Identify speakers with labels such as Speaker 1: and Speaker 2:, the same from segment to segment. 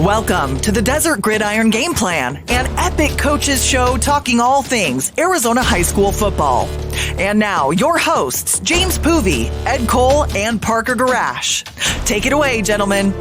Speaker 1: Welcome to the Desert Gridiron Game Plan, an epic coaches show talking all things Arizona high school football. And now, your hosts, James Poovey, Ed Cole, and Parker Garash. Take it away, gentlemen.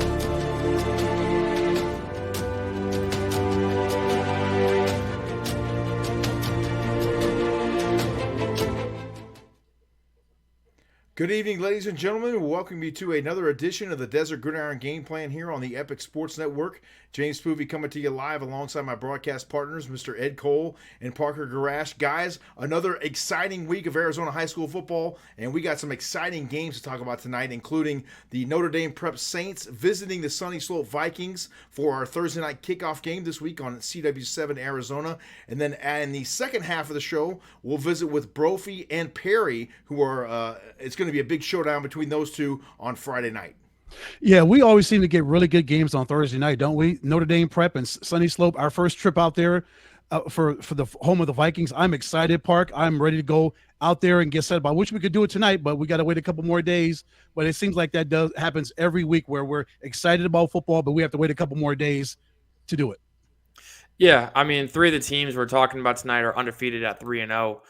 Speaker 2: Good evening, ladies and gentlemen. We welcome you to another edition of the Desert Gridiron Game Plan here on the Epic Sports Network. James Poovey coming to you live alongside my broadcast partners, Mr. Ed Cole and Parker Garash. Guys, another exciting week of Arizona high school football, and we got some exciting games to talk about tonight, including the Notre Dame Prep Saints visiting the Sunnyslope Vikings for our Thursday Night Kickoff game this week on CW7 Arizona. And then in the second half of the show, we'll visit with Brophy and Perry, who are it's going to be a big showdown between those two on Friday night.
Speaker 3: Yeah, we always seem to get really good games on Thursday night, don't we? Notre Dame Prep and Sunnyslope, our first trip out there for the home of the Vikings. I'm excited, Park. I'm ready to go out there and get set up. I wish we could do it tonight, but we got to wait a couple more days. But it seems like that happens every week where we're excited about football, but we have to wait a couple more days to do it.
Speaker 4: Yeah, I mean, three of the teams we're talking about tonight are undefeated at 3-0.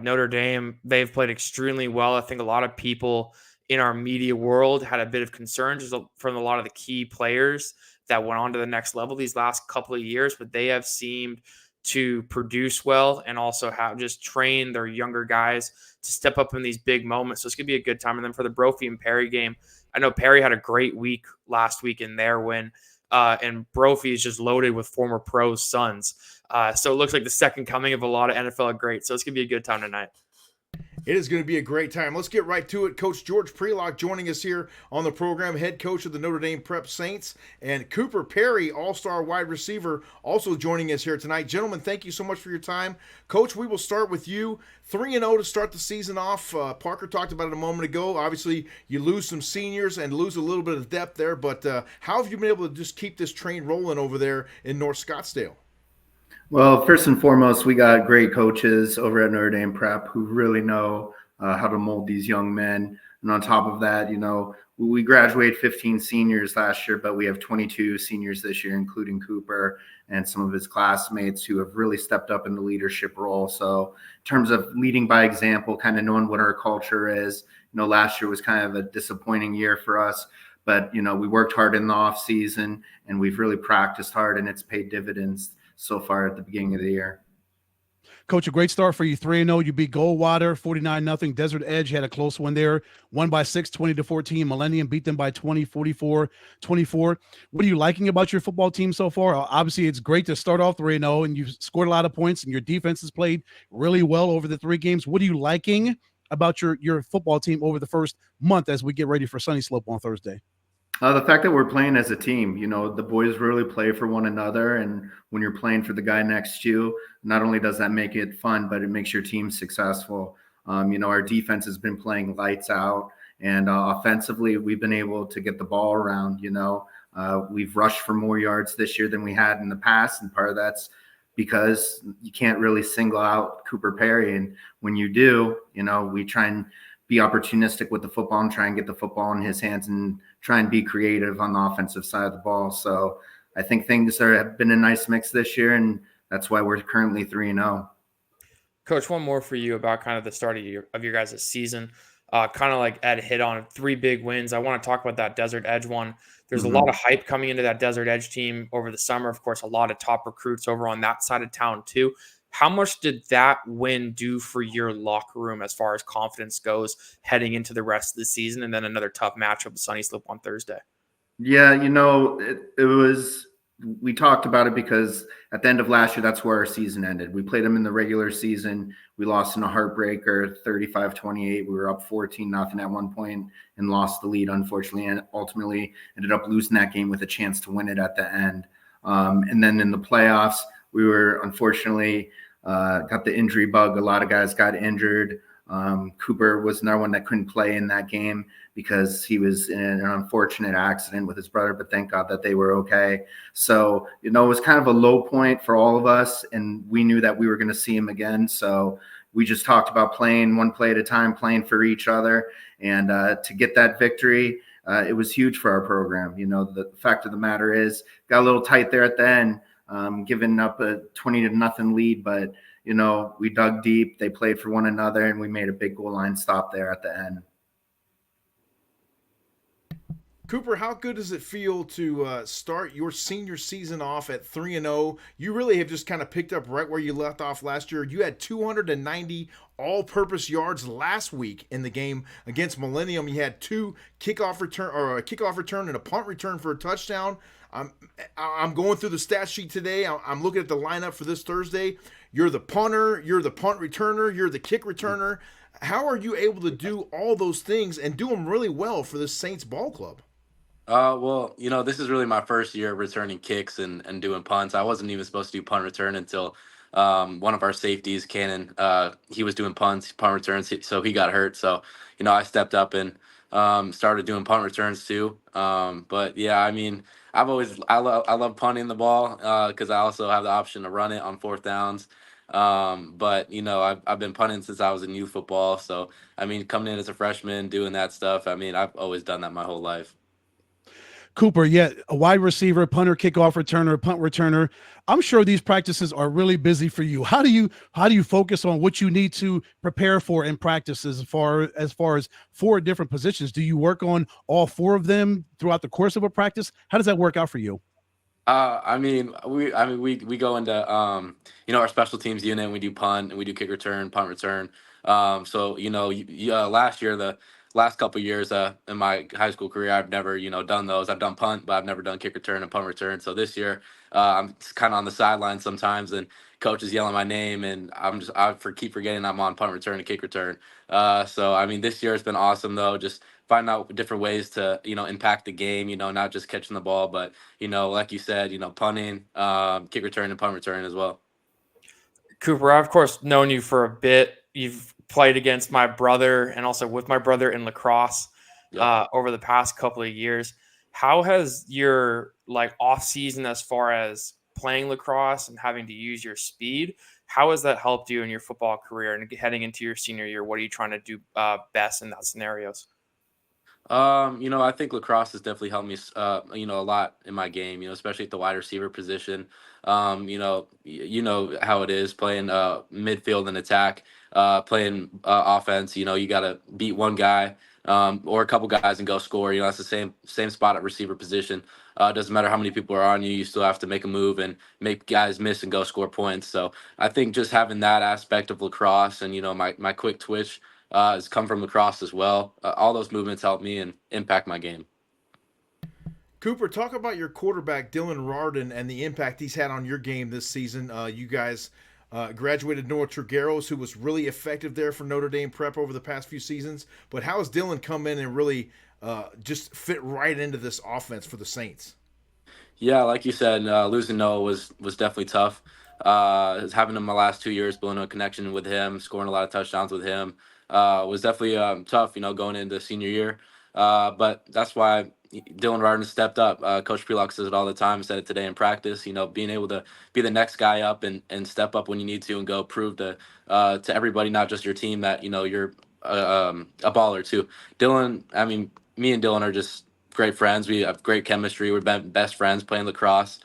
Speaker 4: Notre Dame, they've played extremely well. I think a lot of people in our media world had a bit of concerns from a lot of the key players that went on to the next level these last couple of years, but they have seemed to produce well and also have just trained their younger guys to step up in these big moments. So it's going to be a good time. And then for the Brophy and Perry game, I know Perry had a great week last week in their win. And Brophy is just loaded with former pros' sons. So it looks like the second coming of a lot of NFL greats. So it's going to be a good time tonight.
Speaker 2: It is going to be a great time. Let's get right to it. Coach George Prelock joining us here on the program, head coach of the Notre Dame Prep Saints, and Cooper Perry, all-star wide receiver, also joining us here tonight. Gentlemen, thank you so much for your time. Coach, we will start with you. 3-0 to start the season off. Parker talked about it a moment ago. Obviously, you lose some seniors and lose a little bit of depth there, but how have you been able to just keep this train rolling over there in North Scottsdale?
Speaker 5: Well, first and foremost, we got great coaches over at Notre Dame Prep who really know how to mold these young men. And on top of that, you know, we graduated 15 seniors last year, but we have 22 seniors this year, including Cooper and some of his classmates who have really stepped up in the leadership role. So in terms of leading by example, kind of knowing what our culture is, you know, last year was kind of a disappointing year for us. But, you know, we worked hard in the off season and we've really practiced hard, and it's paid dividends so far at the beginning of the year.
Speaker 3: Coach, a great start for you. 3-0. You beat Goldwater 49-0. Desert Edge had a close one there. Won by 6, 20-14. Millennium beat them by 20, 44-24. What are you liking about your football team so far? Obviously, it's great to start off 3-0, and you've scored a lot of points, and your defense has played really well over the 3 games. What are you liking about your football team over the first month as we get ready for Sunnyslope on Thursday?
Speaker 5: The fact that we're playing as a team, you know, the boys really play for one another. And when you're playing for the guy next to you, not only does that make it fun, but it makes your team successful. You know, our defense has been playing lights out, and offensively, we've been able to get the ball around. You know, we've rushed for more yards this year than we had in the past. And part of that's because you can't really single out Cooper Perry. And when you do, you know, we try and be opportunistic with the football and try and get the football in his hands and try and be creative on the offensive side of the ball. So I think things have been a nice mix this year, and that's why we're currently 3-0.
Speaker 4: Coach, one more for you about kind of the start of your guys' season. Kind of like Ed hit on 3 big wins. I want to talk about that Desert Edge one. There's a lot of hype coming into that Desert Edge team over the summer. Of course, a lot of top recruits over on that side of town too. How much did that win do for your locker room as far as confidence goes heading into the rest of the season, and then another tough matchup with Sunnyslope on Thursday?
Speaker 5: Yeah, you know, it was – we talked about it because at the end of last year, that's where our season ended. We played them in the regular season. We lost in a heartbreaker, 35-28. We were up 14-0 at one point and lost the lead, unfortunately, and ultimately ended up losing that game with a chance to win it at the end. And then in the playoffs, we were unfortunately got the injury bug. A lot of guys got injured. Cooper was another one that couldn't play in that game because he was in an unfortunate accident with his brother, but thank God that they were okay. So, you know, it was kind of a low point for all of us, and we knew that we were going to see him again. So we just talked about playing one play at a time, playing for each other, and to get that victory. it was huge for our program. The fact of the matter is, got a little tight there at the end, giving up a 20-0 lead, but we dug deep. They played for one another, and we made a big goal line stop there at the end.
Speaker 2: Cooper, how good does it feel to start your senior season off at 3-0? You really have just kind of picked up right where you left off last year. You had 290 all-purpose yards last week in the game against Millennium. You had a kickoff return and a punt return for a touchdown. I'm going through the stat sheet today. I'm looking at the lineup for this Thursday. You're the punter, you're the punt returner, you're the kick returner. How are you able to do all those things and do them really well for the Saints ball club?
Speaker 6: Well, this is really my first year returning kicks and doing punts. I wasn't even supposed to do punt return until one of our safeties, Cannon, he was doing punt returns, so he got hurt. So, I stepped up and started doing punt returns too. But yeah, I mean, I love punting the ball because I also have the option to run it on fourth downs. But I've been punting since I was in youth football. So, I mean, coming in as a freshman, doing that stuff, I mean, I've always done that my whole life.
Speaker 3: Cooper, yeah, a wide receiver, punter, kickoff returner, punt returner. I'm sure these practices are really busy for you. How do you focus on what you need to prepare for in practices as far as 4 different positions? Do you work on all 4 of them throughout the course of a practice? How does that work out for you?
Speaker 6: We go into our special teams unit, and we do punt and we do kick return, punt return. Last year, the last couple of years in my high school career, I've never done those. I've done punt, but I've never done kick return and punt return. So this year, I'm kind of on the sideline sometimes, and coach is yelling my name, and keep forgetting I'm on punt return and kick return. So I mean, this year has been awesome though. Just finding out different ways to impact the game. Not just catching the ball, but like you said, punting, kick return, and punt return as well.
Speaker 4: Cooper, I've of course known you for a bit. You've played against my brother and also with my brother in lacrosse over the past couple of years. How has your off season as far as playing lacrosse and having to use your speed, how has that helped you in your football career and heading into your senior year? What are you trying to do best in that scenarios?
Speaker 6: I think lacrosse has definitely helped me, a lot in my game, especially at the wide receiver position. You know how it is playing midfield and attack, playing offense. You got to beat one guy or a couple guys and go score. That's the same spot at receiver position. Doesn't matter how many people are on you, you still have to make a move and make guys miss and go score points. So I think just having that aspect of lacrosse and my quick twitch has come from lacrosse as well. All those movements help me and impact my game.
Speaker 2: Cooper, talk about your quarterback, Dylan Rardin, and the impact he's had on your game this season. You guys graduated Noah Trigueros, who was really effective there for Notre Dame Prep over the past few seasons. But how has Dylan come in and really just fit right into this offense for the Saints?
Speaker 6: Yeah, like you said, losing Noah was definitely tough. Having him my last 2 years, building a connection with him, scoring a lot of touchdowns with him was definitely tough, going into senior year. But that's why Dylan Rardin stepped up. Coach Prelock says it all the time, said it today in practice, being able to be the next guy up and step up when you need to and go prove to everybody, not just your team, that, you're a baller too. Dylan, I mean, me and Dylan are just great friends. We have great chemistry. We've been best friends playing lacrosse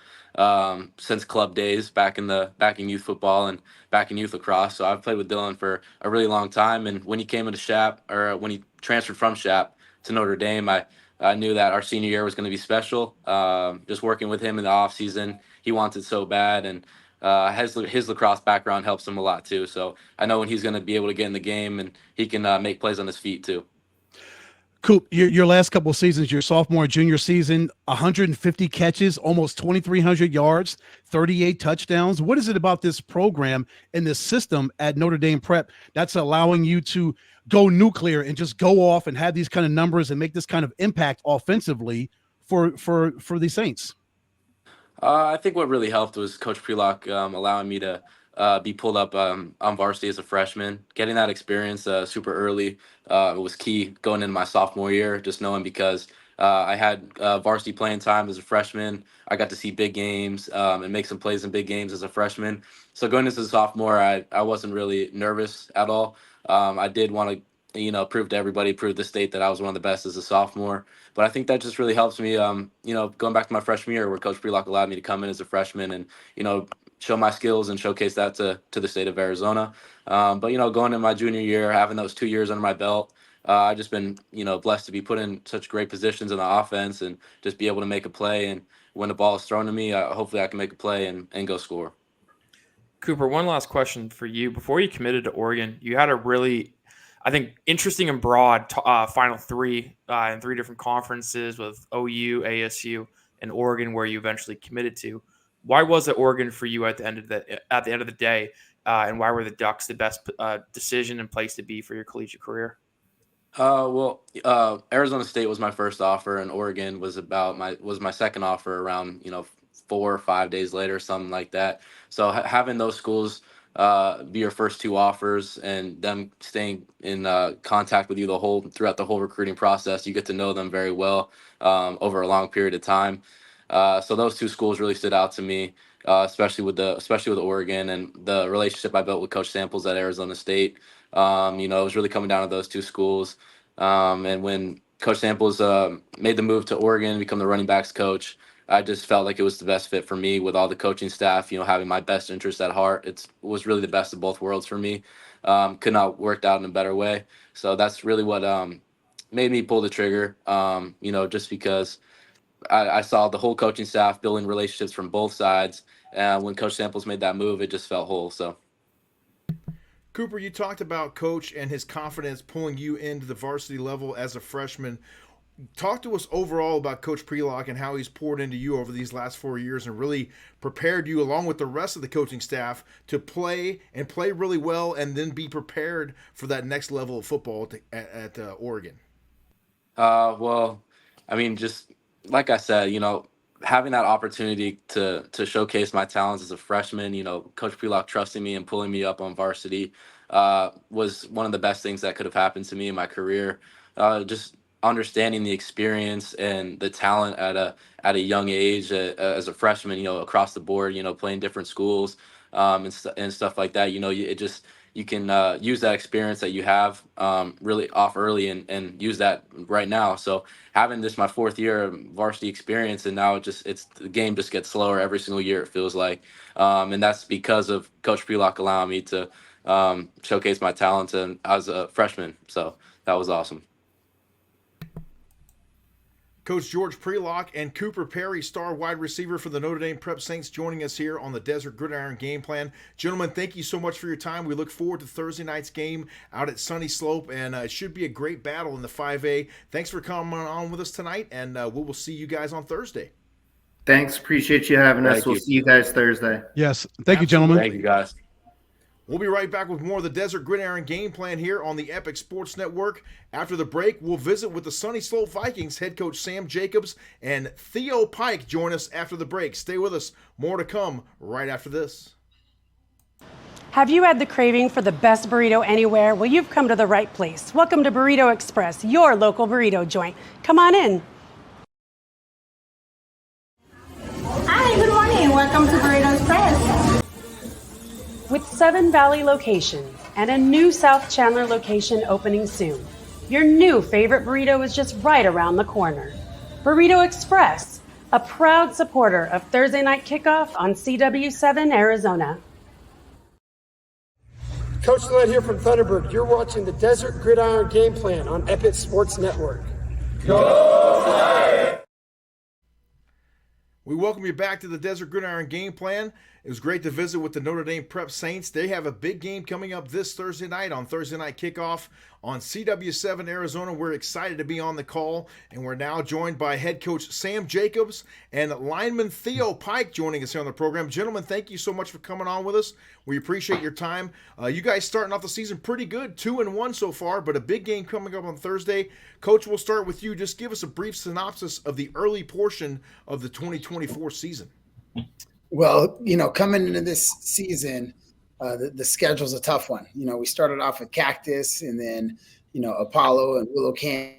Speaker 6: since club days back in youth football and back in youth lacrosse. So I've played with Dylan for a really long time. And when he came into Shap, or when he transferred from Shap to Notre Dame, I knew that our senior year was going to be special. Just working with him in the off season, he wants it so bad, and his lacrosse background helps him a lot too. So I know when he's going to be able to get in the game and he can make plays on his feet too.
Speaker 3: Coop, your last couple of seasons, your sophomore and junior season, 150 catches, almost 2,300 yards, 38 touchdowns. What is it about this program and this system at Notre Dame Prep that's allowing you to go nuclear and just go off and have these kind of numbers and make this kind of impact offensively for the Saints?
Speaker 6: I think what really helped was Coach Prelock allowing me to be pulled up on varsity as a freshman. Getting that experience super early was key going into my sophomore year, just knowing because I had varsity playing time as a freshman. I got to see big games and make some plays in big games as a freshman. So going into the sophomore, I wasn't really nervous at all. I did want to prove to everybody, prove the state that I was one of the best as a sophomore. But I think that just really helps me, going back to my freshman year where Coach Prelock allowed me to come in as a freshman and, show my skills and showcase that to the state of Arizona. But, going in my junior year, having those 2 years under my belt, I've just been, blessed to be put in such great positions in the offense and just be able to make a play. And when the ball is thrown to me, hopefully I can make a play and go score.
Speaker 4: Cooper, one last question for you. Before you committed to Oregon, you had a really, I think, interesting and broad Final Three in 3 different conferences with OU, ASU, and Oregon, where you eventually committed to. Why was it Oregon for you at the end of the day, and why were the Ducks the best decision and place to be for your collegiate career?
Speaker 6: Arizona State was my first offer, and Oregon was my second offer around 4 or 5 days later, something like that. So having those schools be your first 2 offers and them staying in contact with you throughout the whole recruiting process, you get to know them very well over a long period of time. So those 2 schools really stood out to me, especially with Oregon and the relationship I built with Coach Samples at Arizona State. It was really coming down to those 2 schools. And when Coach Samples made the move to Oregon, become the running backs coach, I just felt like it was the best fit for me with all the coaching staff, having my best interests at heart. It was really the best of both worlds for me. Could not worked out in a better way. So that's really what made me pull the trigger, just because I saw the whole coaching staff building relationships from both sides. And when Coach Samples made that move, it just felt whole. So.
Speaker 2: Cooper, you talked about Coach and his confidence pulling you into the varsity level as a freshman. Talk to us overall about Coach Prelock and how he's poured into you over these last 4 years and really prepared you, along with the rest of the coaching staff, to play really well and then be prepared for that next level of football at Oregon.
Speaker 6: Just like I said, having that opportunity to showcase my talents as a freshman, Coach Prelock trusting me and pulling me up on varsity was one of the best things that could have happened to me in my career. Just understanding the experience and the talent at a young age as a freshman, across the board, playing different schools and stuff like that. You can use that experience that you have really off early and use that right now. So having this my 4th year of varsity experience, and now the game just gets slower every single year, it feels like. And that's because of Coach Prelock allowing me to showcase my talents as a freshman. So that was awesome.
Speaker 2: Coach George Prelock and Cooper Perry, star wide receiver for the Notre Dame Prep Saints, joining us here on the Desert Gridiron Game Plan. Gentlemen, thank you so much for your time. We look forward to Thursday night's game out at Sunnyslope, and it should be a great battle in the 5A. Thanks for coming on with us tonight, and we will see you guys on Thursday.
Speaker 5: Thanks. Appreciate you having us. We'll see you guys Thursday.
Speaker 3: Yes. Thank you, gentlemen.
Speaker 6: Thank you, guys.
Speaker 2: We'll be right back with more of the Desert Gridiron Game Plan here on the Epic Sports Network. After the break, we'll visit with the Sunnyslope Vikings head coach Sam Jacobs, and Theo Pike join us after the break. Stay with us. More to come right after this.
Speaker 7: Have you had the craving for the best burrito anywhere? Well, you've come to the right place. Welcome to Burrito Express, your local burrito joint. Come on in.
Speaker 8: Hi, good morning. Welcome to Burrito Express.
Speaker 7: With 7 Valley locations and a new South Chandler location opening soon, your new favorite burrito is just right around the corner. Burrito Express, a proud supporter of Thursday Night Kickoff on CW7 Arizona.
Speaker 9: Coach Led here from Thunderbird. You're watching the Desert Gridiron Game Plan on Epic Sports Network.
Speaker 2: We welcome you back to the Desert Gridiron Game Plan. It was great to visit with the Notre Dame Prep Saints. They have a big game coming up this Thursday night on Thursday Night Kickoff on CW7 Arizona. We're excited to be on the call, and we're now joined by head coach Sam Jacobs and lineman Theo Pike joining us here on the program. Gentlemen, thank you so much for coming on with us. We appreciate your time. You guys starting off the season pretty good, 2-1 so far, but a big game coming up on Thursday. Coach, we'll start with you. Just give us a brief synopsis of the early portion of the 2024 season.
Speaker 10: Well, coming into this season, the schedule's a tough one. We started off with Cactus and then, Apollo and Willow Canyon.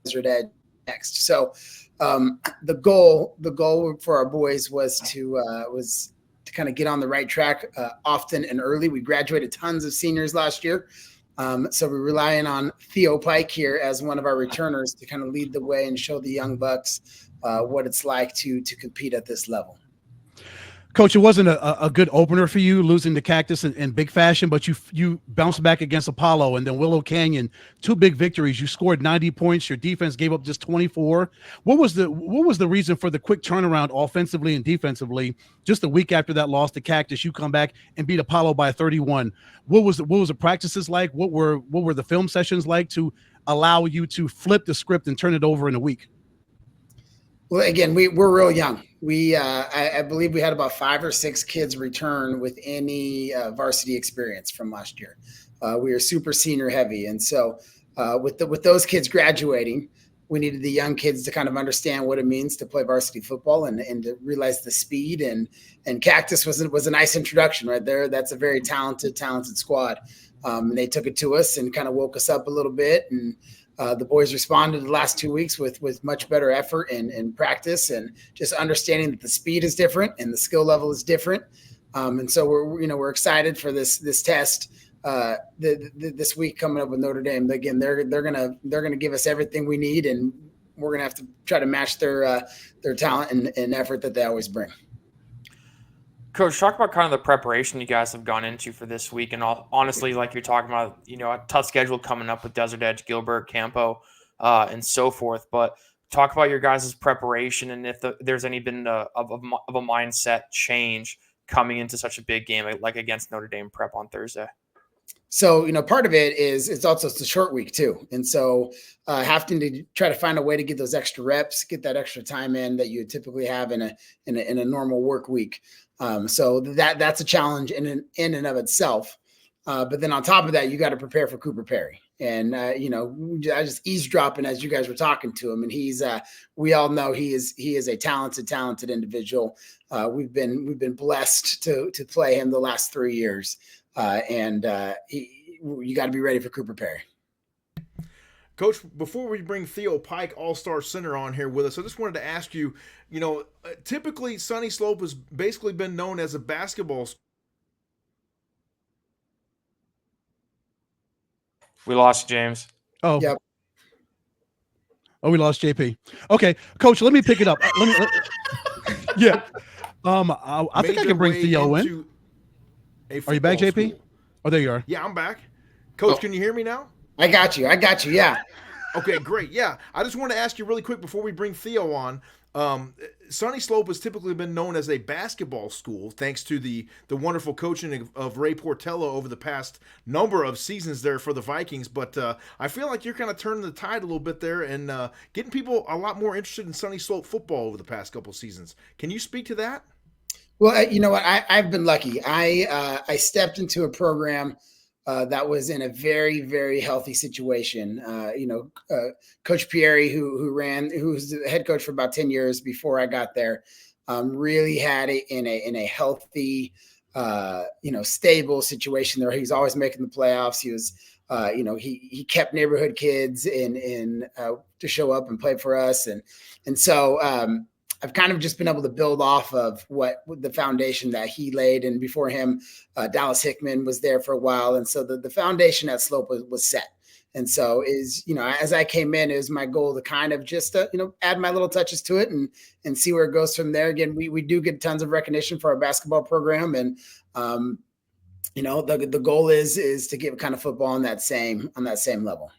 Speaker 10: Desert Edge next. So the goal for our boys was to kind of get on the right track often and early. We graduated tons of seniors last year. So we're relying on Theo Pike here as one of our returners to kind of lead the way and show the young bucks what it's like to compete at this level.
Speaker 3: Coach, it wasn't a good opener for you, losing to Cactus in big fashion, but you bounced back against Apollo and then Willow Canyon, 2 big victories. You scored 90 points. Your defense gave up just 24. What was the reason for the quick turnaround offensively and defensively? Just a week after that loss to Cactus, you come back and beat Apollo by 31. What was the practices like? What were the film sessions like to allow you to flip the script and turn it over in a week?
Speaker 10: Well, again, we're real young. I believe we had about 5 or 6 kids return with any varsity experience from last year. We are super senior heavy, and so with those kids graduating, we needed the young kids to kind of understand what it means to play varsity football and to realize the speed. And Cactus was a nice introduction right there. That's a very talented squad. And they took it to us and kind of woke us up a little bit. And the boys responded the last 2 weeks with much better effort and practice and just understanding that the speed is different and the skill level is different. And so we're excited for this test this week coming up with Notre Dame. Again, they're gonna give us everything we need, and we're gonna have to try to match their talent and effort that they always bring.
Speaker 4: Coach, talk about kind of the preparation you guys have gone into for this week, and honestly, like you're talking about, a tough schedule coming up with Desert Edge, Gilbert, Campo, and so forth. But talk about your guys' preparation and if there's any been of a mindset change coming into such a big game like against Notre Dame Prep on Thursday.
Speaker 10: So, part of it is it's a short week too. And so having to try to find a way to get those extra reps, get that extra time in that you typically have in a normal work week. So that's a challenge in and of itself. But then on top of that, you got to prepare for Cooper Perry. And, I just eavesdropping as you guys were talking to him. And we all know he is a talented individual. We've been blessed to play him the last 3 years. You got to be ready for Cooper Perry.
Speaker 2: Coach, before we bring Theo Pike, All-Star Center, on here with us, I just wanted to ask you, typically Sunnyslope has basically been known as a basketball school.
Speaker 4: We lost James.
Speaker 3: Oh,
Speaker 10: yep.
Speaker 3: Oh, we lost JP. Okay, Coach, let me pick it up. Yeah. I think I can bring Theo in. Are you back, JP?
Speaker 2: School.
Speaker 3: Oh, there you are.
Speaker 2: Yeah, I'm back. Coach, can you hear me now?
Speaker 10: I got you. Yeah.
Speaker 2: Okay, great. Yeah, I just want to ask you really quick before we bring Theo on. Sunnyslope has typically been known as a basketball school, thanks to the wonderful coaching of Ray Portello over the past number of seasons there for the Vikings. But I feel like you're kind of turning the tide a little bit there and getting people a lot more interested in Sunnyslope football over the past couple seasons. Can you speak to that?
Speaker 10: Well, you know what? I've been lucky. I stepped into a program that was in a very, very healthy situation. Coach Pieri, who's the head coach for about 10 years before I got there, really had it in a healthy, stable situation there. He was always making the playoffs. He was, he kept neighborhood kids in to show up and play for us. And so I've kind of just been able to build off of what the foundation that he laid. And before him, Dallas Hickman was there for a while. And so the foundation at Slope was set. And so as I came in, it was my goal to kind of just, add my little touches to it and see where it goes from there. Again, we do get tons of recognition for our basketball program. And, the goal is to get kind of football on that same level.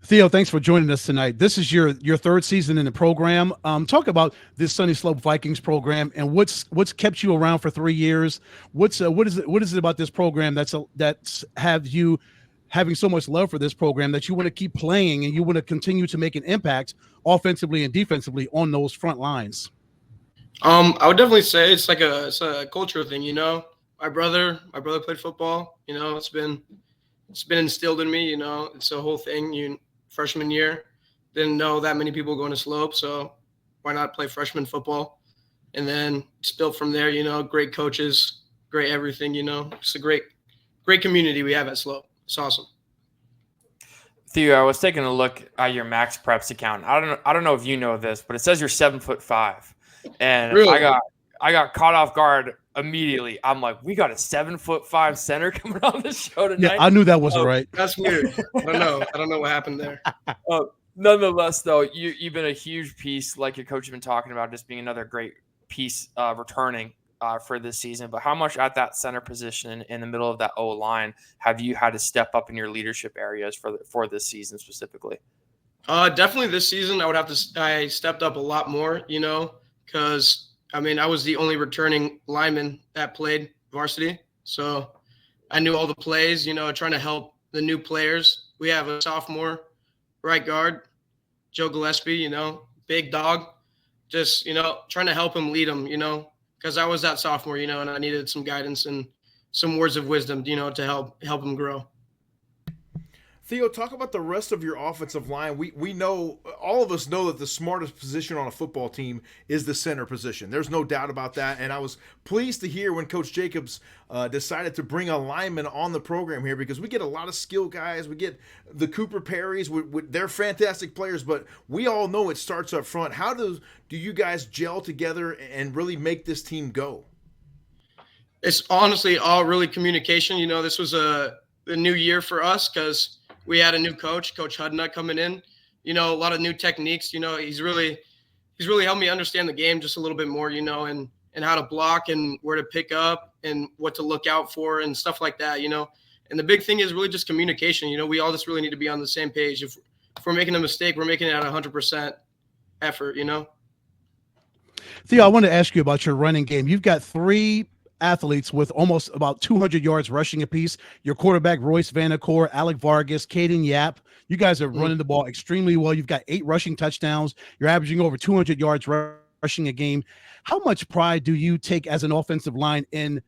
Speaker 3: Theo, thanks for joining us tonight. This is your third season in the program. Talk about this Sunnyslope Vikings program and what's kept you around for 3 years. What is it about this program that's have you having so much love for this program that you want to keep playing and you want to continue to make an impact offensively and defensively on those front lines?
Speaker 11: I would definitely say it's a cultural thing. My brother played football. It's been instilled in me. It's a whole thing. Freshman year, didn't know that many people going to Slope, so why not play freshman football? And then it's built from there, great coaches, great everything, It's a great community we have at Slope. It's awesome.
Speaker 4: Theo, I was taking a look at your Max Preps account. I don't know if you know this, but it says you're 7'5", and
Speaker 11: really?
Speaker 4: I got caught off guard immediately I'm like, we got a 7'5" center coming on the show tonight.
Speaker 3: Yeah, I knew that wasn't right.
Speaker 11: That's weird. I don't know what happened there.
Speaker 4: Nonetheless, though, you've been a huge piece, like your coach has been talking about, just being another great piece returning for this season. But how much at that center position in the middle of that O line have you had to step up in your leadership areas for this season specifically?
Speaker 11: Definitely this season, I stepped up a lot more, because I was the only returning lineman that played varsity. So I knew all the plays, trying to help the new players. We have a sophomore right guard, Joe Gillespie, big dog, just, trying to help him lead him, because I was that sophomore, and I needed some guidance and some words of wisdom, to help him grow.
Speaker 2: Theo, talk about the rest of your offensive line. We know, all of us know that the smartest position on a football team is the center position. There's no doubt about that. And I was pleased to hear when Coach Jacobs decided to bring a lineman on the program here, because we get a lot of skill guys. We get the Cooper Perrys. They're fantastic players, but we all know it starts up front. How do you guys gel together and really make this team go?
Speaker 11: It's honestly all really communication. This was a new year for us because we had a new coach, Coach Hudnut, coming in. A lot of new techniques. He's really helped me understand the game just a little bit more. And how to block and where to pick up and what to look out for and stuff like that. And the big thing is really just communication. We all just really need to be on the same page. If we're making a mistake, we're making it at 100% effort.
Speaker 3: Theo, I want to ask you about your running game. You've got 3 athletes with almost about 200 yards rushing apiece. Your quarterback, Royce Vanacore, Alec Vargas, Caden Yap. You guys are running the ball extremely well. You've got 8 rushing touchdowns. You're averaging over 200 yards rushing a game. How much pride do you take as an offensive line in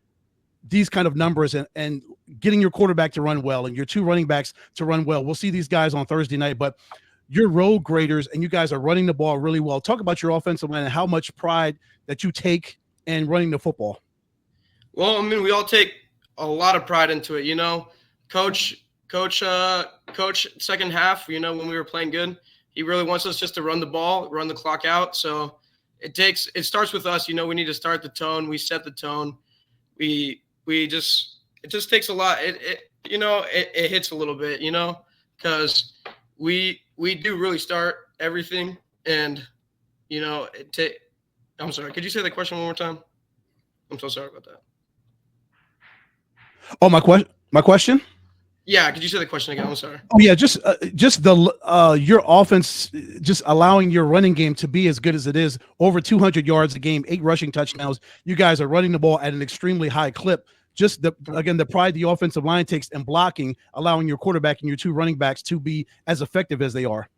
Speaker 3: these kind of numbers and getting your quarterback to run well and your 2 running backs to run well? We'll see these guys on Thursday night, but you're road graders and you guys are running the ball really well. Talk about your offensive line and how much pride that you take in running the football.
Speaker 11: Well, we all take a lot of pride into it, Coach, second half, when we were playing good, he really wants us just to run the ball, run the clock out. So it starts with us, we need to start the tone. We set the tone. It just takes a lot. It hits a little bit, because we do really start everything. And, I'm sorry, could you say the question one more time? I'm so sorry about that.
Speaker 3: Oh, my question?
Speaker 11: Yeah, could you say the question again? I'm sorry.
Speaker 3: Oh yeah, just the your offense just allowing your running game to be as good as it is, over 200 yards a game, 8 rushing touchdowns. You guys are running the ball at an extremely high clip. Just the pride the offensive line takes in blocking, allowing your quarterback and your 2 running backs to be as effective as they are.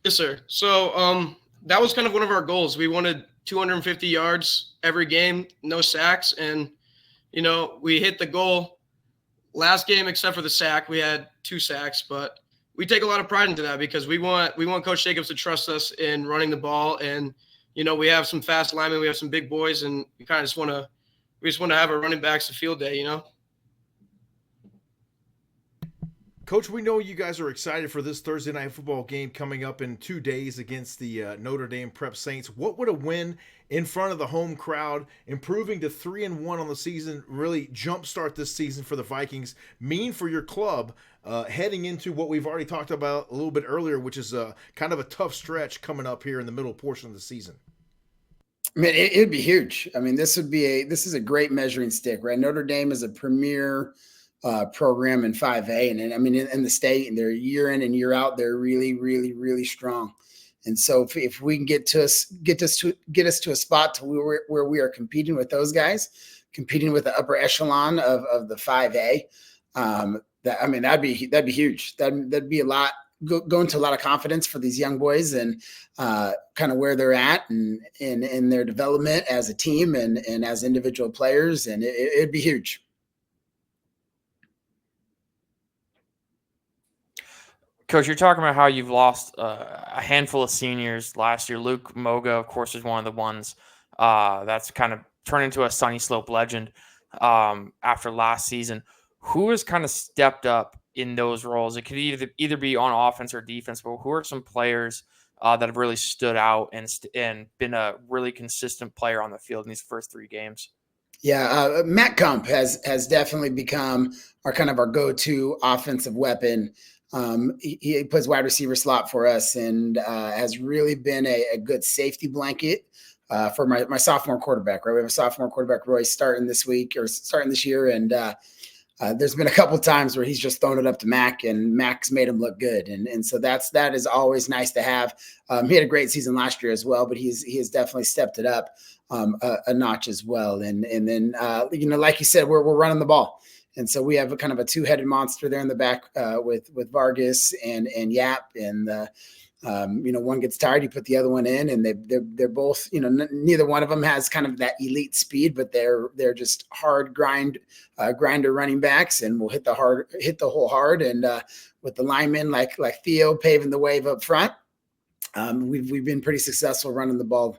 Speaker 11: Yes, sir. So that was kind of one of our goals. We wanted 250 yards every game, no sacks, and we hit the goal last game except for the sack. We had 2 sacks, but we take a lot of pride into that because we want Coach Jacobs to trust us in running the ball. And, we have some fast linemen, we have some big boys, and we kind of just want to have our running backs a field day,
Speaker 2: Coach, we know you guys are excited for this Thursday night football game coming up in 2 days against the Notre Dame Prep Saints. What would a win in front of the home crowd, improving to 3-1 on the season, really jumpstart this season for the Vikings, mean for your club heading into what we've already talked about a little bit earlier, which is kind of a tough stretch coming up here in the middle portion of the season?
Speaker 10: It'd be huge. This is a great measuring stick, right? Notre Dame is a premier program in 5A, and in the state, and they're year in and year out, they're really, really, really strong. And so if we can get us to a spot to where we are competing with those guys, competing with the upper echelon of the 5A, that'd be huge. That'd be a lot, go into a lot of confidence for these young boys and kind of where they're at and in their development as a team and as individual players, and it'd be huge.
Speaker 4: Coach, you're talking about how you've lost a handful of seniors last year. Luke Moga, of course, is one of the ones that's kind of turned into a Sunnyslope legend after last season. Who has kind of stepped up in those roles? It could either be on offense or defense, but who are some players that have really stood out and been a really consistent player on the field in these first 3 games?
Speaker 10: Yeah, Matt Kump has definitely become our go-to offensive weapon. He plays wide receiver slot for us and has really been a good safety blanket for my sophomore quarterback. Right, we have a sophomore quarterback, Roy, starting this year, and there's been a couple times where he's just thrown it up to Mac, and Mac's made him look good, and so that is always nice to have. He had a great season last year as well, but he has definitely stepped it up a notch as well. And then like you said, we're running the ball, and so we have a kind of a two-headed monster there in the back with Vargas and Yap, and one gets tired, you put the other one in, and they're both, neither one of them has kind of that elite speed, but they're just hard grinder running backs, and will hit the hole hard. And with the linemen like Theo paving the way up front, we've been pretty successful running the ball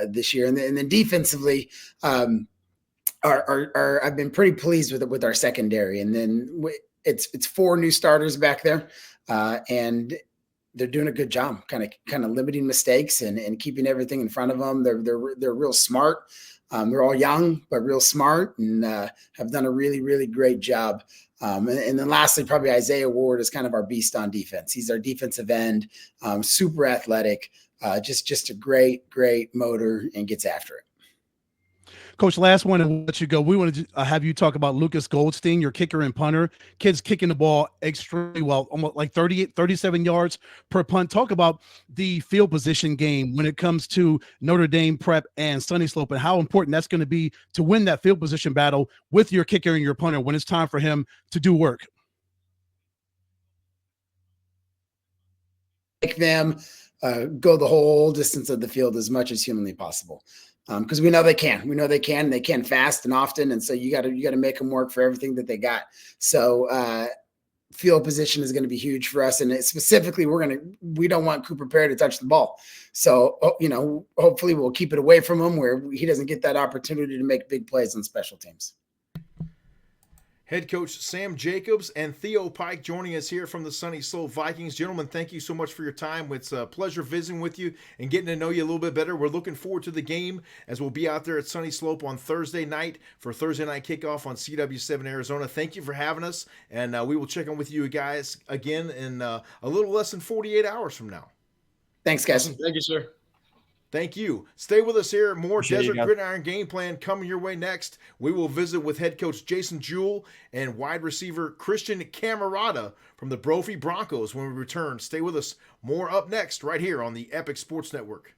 Speaker 10: this year. And then defensively, I've been pretty pleased with our secondary. And then it's 4 new starters back there, and they're doing a good job, kind of limiting mistakes and keeping everything in front of them. They're real smart. They're all young, but real smart, and have done a really, really great job. And then lastly, probably Isaiah Ward is kind of our beast on defense. He's our defensive end, super athletic, just a great motor, and gets after it.
Speaker 3: Coach, last one and we'll let you go. We want to have you talk about Lucas Goldstein, your kicker and punter. Kids kicking the ball extremely well, almost like 37 yards per punt. Talk about the field position game when it comes to Notre Dame prep and Sunnyslope, and how important that's going to be to win that field position battle with your kicker and your punter when it's time for him to do work.
Speaker 10: Make them go the whole distance of the field as much as humanly possible. Because we know they can. They can fast and often, and so you got to make them work for everything that they got. So field position is going to be huge for us, and specifically, we don't want Cooper Perry to touch the ball. So hopefully, we'll keep it away from him where he doesn't get that opportunity to make big plays on special teams.
Speaker 2: Head coach Sam Jacobs and Theo Pike joining us here from the Sunnyslope Vikings. Gentlemen, thank you so much for your time. It's a pleasure visiting with you and getting to know you a little bit better. We're looking forward to the game as we'll be out there at Sunnyslope on Thursday night for Thursday Night Kickoff on CW7 Arizona. Thank you for having us, and we will check in with you guys again in a little less than 48 hours from now.
Speaker 10: Thanks, guys.
Speaker 11: Thank you, sir.
Speaker 2: Thank you. Stay with us here. More
Speaker 4: Appreciate
Speaker 2: Desert Gridiron Game Plan coming your way next. We will visit with head coach Jason Jewell and wide receiver Christian Camarada from the Brophy Broncos when we return. Stay with us. More up next right here on the Epic Sports Network.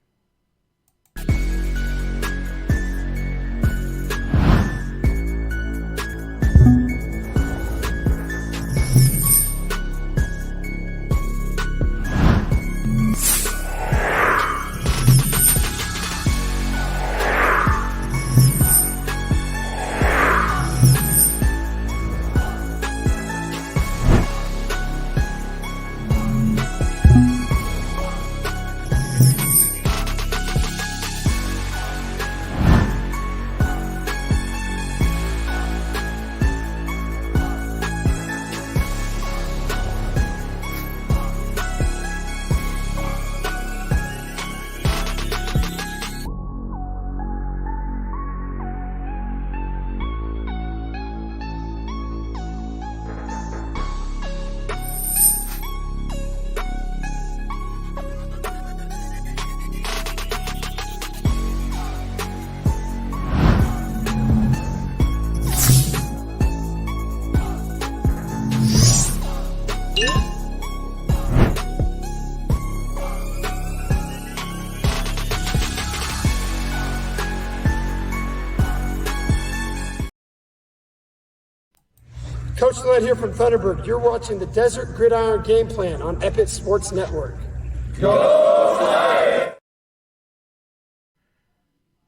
Speaker 9: Coach Led here from Thunderbird. You're watching the Desert Gridiron Game Plan on Epic Sports Network.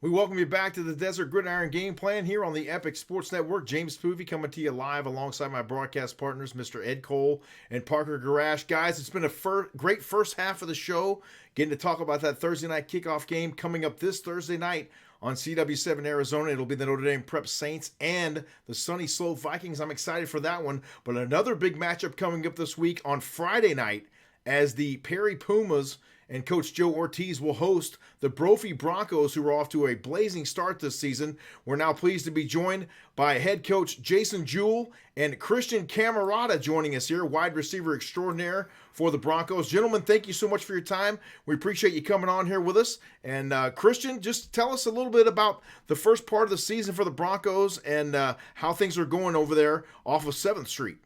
Speaker 2: We welcome you back to the Desert Gridiron Game Plan here on the Epic Sports Network. James Poovey coming to you live alongside my broadcast partners, Mr. Ed Cole and Parker Garash. Guys, it's been a great first half of the show, getting to talk about that Thursday night kickoff game coming up this Thursday night on CW7 Arizona. It'll be the Notre Dame Prep Saints and the Sunnyslope Vikings. I'm excited for that one. But another big matchup coming up this week on Friday night as the Perry Pumas and Coach Joe Ortiz will host the Brophy Broncos, who are off to a blazing start this season. We're now pleased to be joined by head coach Jason Jewell and Christian Camarada joining us here, wide receiver extraordinaire for the Broncos. Gentlemen, thank you so much for your time. We appreciate you coming on here with us. And Christian, just tell us a little bit about the first part of the season for the Broncos and how things are going over there off of 7th Street.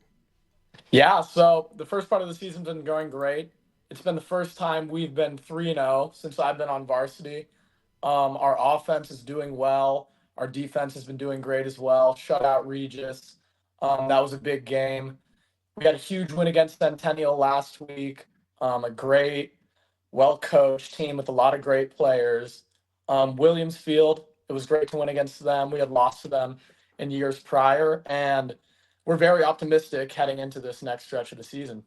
Speaker 12: Yeah, so the first part of the season's been going great. It's been the first time we've been 3-0 since I've been on varsity. Our offense is doing well. Our defense has been doing great as well. Shut out Regis. That was a big game. We had a huge win against Centennial last week. A great, well-coached team with a lot of great players. Williams Field, it was great to win against them. We had lost to them in years prior, and we're very optimistic heading into this next stretch of the season.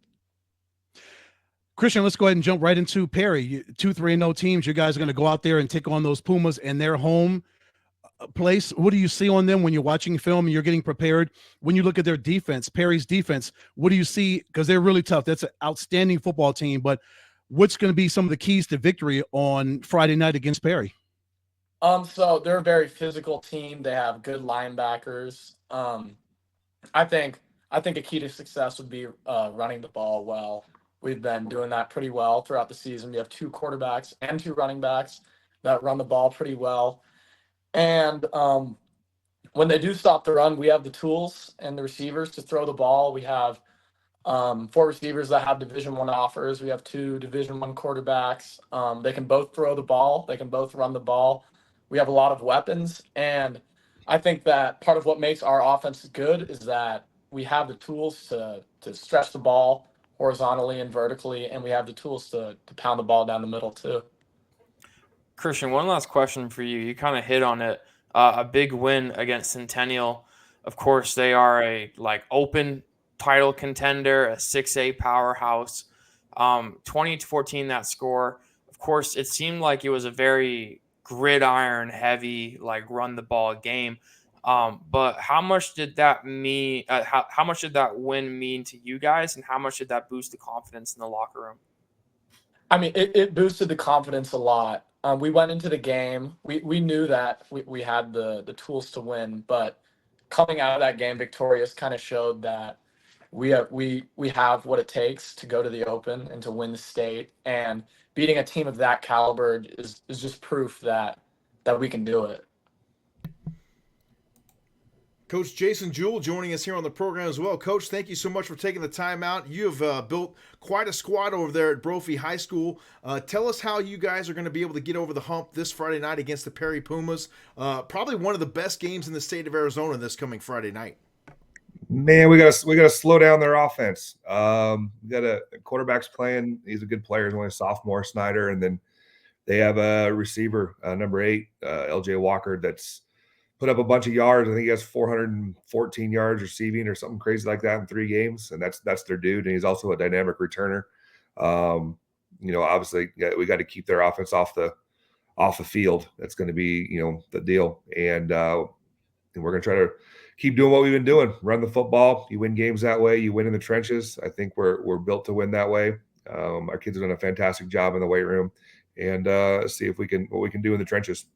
Speaker 3: Christian, let's go ahead and jump right into Perry. 2-3-0 teams. You guys are going to go out there and take on those Pumas in their home place. What do you see on them when you're watching film and you're getting prepared? When you look at their defense, Perry's defense, what do you see? Because they're really tough. That's an outstanding football team. But what's going to be some of the keys to victory on Friday night against Perry?
Speaker 12: So they're a very physical team. They have good linebackers. I think a key to success would be running the ball well. We've been doing that pretty well throughout the season. We have 2 quarterbacks and 2 running backs that run the ball pretty well. And when they do stop the run, we have the tools and the receivers to throw the ball. We have 4 receivers that have Division I offers. We have 2 Division I quarterbacks. They can both throw the ball. They can both run the ball. We have a lot of weapons, and I think that part of what makes our offense good is that we have the tools to stretch the ball horizontally and vertically, and we have the tools to pound the ball down the middle too.
Speaker 4: Christian, one last question for you. You kind of hit on it. A big win against Centennial. Of course, they are a open title contender, a 6A powerhouse. 20-14 that score. Of course, it seemed like it was a very gridiron heavy, run the ball game. But how much did that mean? How much did that win mean to you guys, and how much did that boost the confidence in the locker room?
Speaker 12: I mean, it boosted the confidence a lot. We went into the game. We knew that we had the tools to win, but coming out of that game victorious kind of showed that we have what it takes to go to the Open and to win the state. And beating a team of that caliber is just proof that we can do it.
Speaker 2: Coach Jason Jewell joining us here on the program as well. Coach, thank you so much for taking the time out. You have built quite a squad over there at Brophy High School. Tell us how you guys are going to be able to get over the hump this Friday night against the Perry Pumas. Probably one of the best games in the state of Arizona this coming Friday night.
Speaker 13: Man, we gotta slow down their offense. We got a quarterback's playing. He's a good player. He's only a sophomore, Snyder, and then they have a receiver, number 8, LJ Walker, that's put up a bunch of yards. I think he has 414 yards receiving or something crazy like that in 3 games, and that's their dude. And he's also a dynamic returner. Obviously, we got to keep their offense off the field. That's going to be the deal, and we're going to try to keep doing what we've been doing. Run the football. You win games that way. You win in the trenches. I think we're built to win that way. Our kids have done a fantastic job in the weight room, and see if what we can do in the trenches.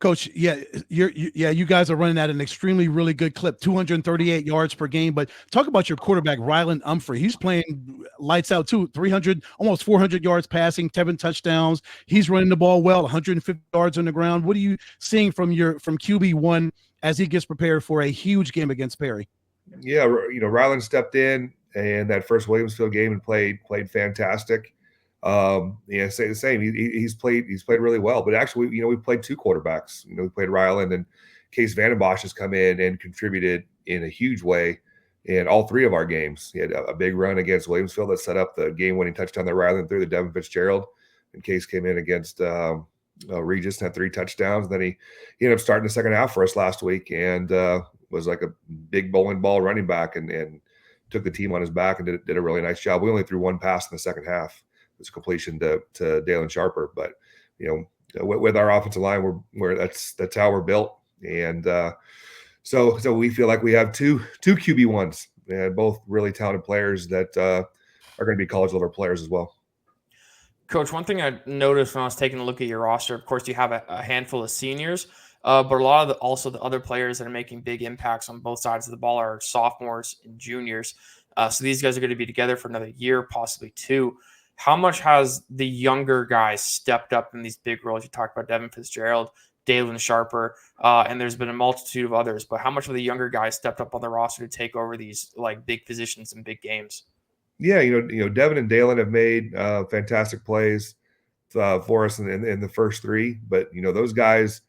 Speaker 3: Coach, you guys are running at an extremely really good clip, 238 yards per game. But talk about your quarterback, Rylan Humphrey. He's playing lights out too, 300, almost 400 yards passing, 7 touchdowns. He's running the ball well, 150 yards on the ground. What are you seeing from QB1 as he gets prepared for a huge game against Perry?
Speaker 13: Yeah, Rylan stepped in that first Williamsfield game and played fantastic. Say the same. He's played really well, but actually, we played 2 quarterbacks. We played Ryland, and Case Vandenbosch has come in and contributed in a huge way in all 3 of our games. He had a big run against Williamsfield that set up the game-winning touchdown that Ryland threw to Devin Fitzgerald, and Case came in against Regis and had 3 touchdowns. And then he ended up starting the second half for us last week and was like a big bowling ball running back and took the team on his back and did a really nice job. We only threw 1 pass in the second half. It's completion to Dalen Sharper, but with our offensive line, that's how we're built, and so we feel like we have two QB1s, and both really talented players that are going to be college level players as well.
Speaker 4: Coach, one thing I noticed when I was taking a look at your roster, of course, you have a handful of seniors, but a lot of also the other players that are making big impacts on both sides of the ball are sophomores and juniors. So these guys are going to be together for another year, possibly two. How much has the younger guys stepped up in these big roles? You talked about Devin Fitzgerald, Dalen Sharper, and there's been a multitude of others. But how much have the younger guys stepped up on the roster to take over these like big positions and big games?
Speaker 13: Yeah, Devin and Dalen have made fantastic plays for us in the first three, but those guys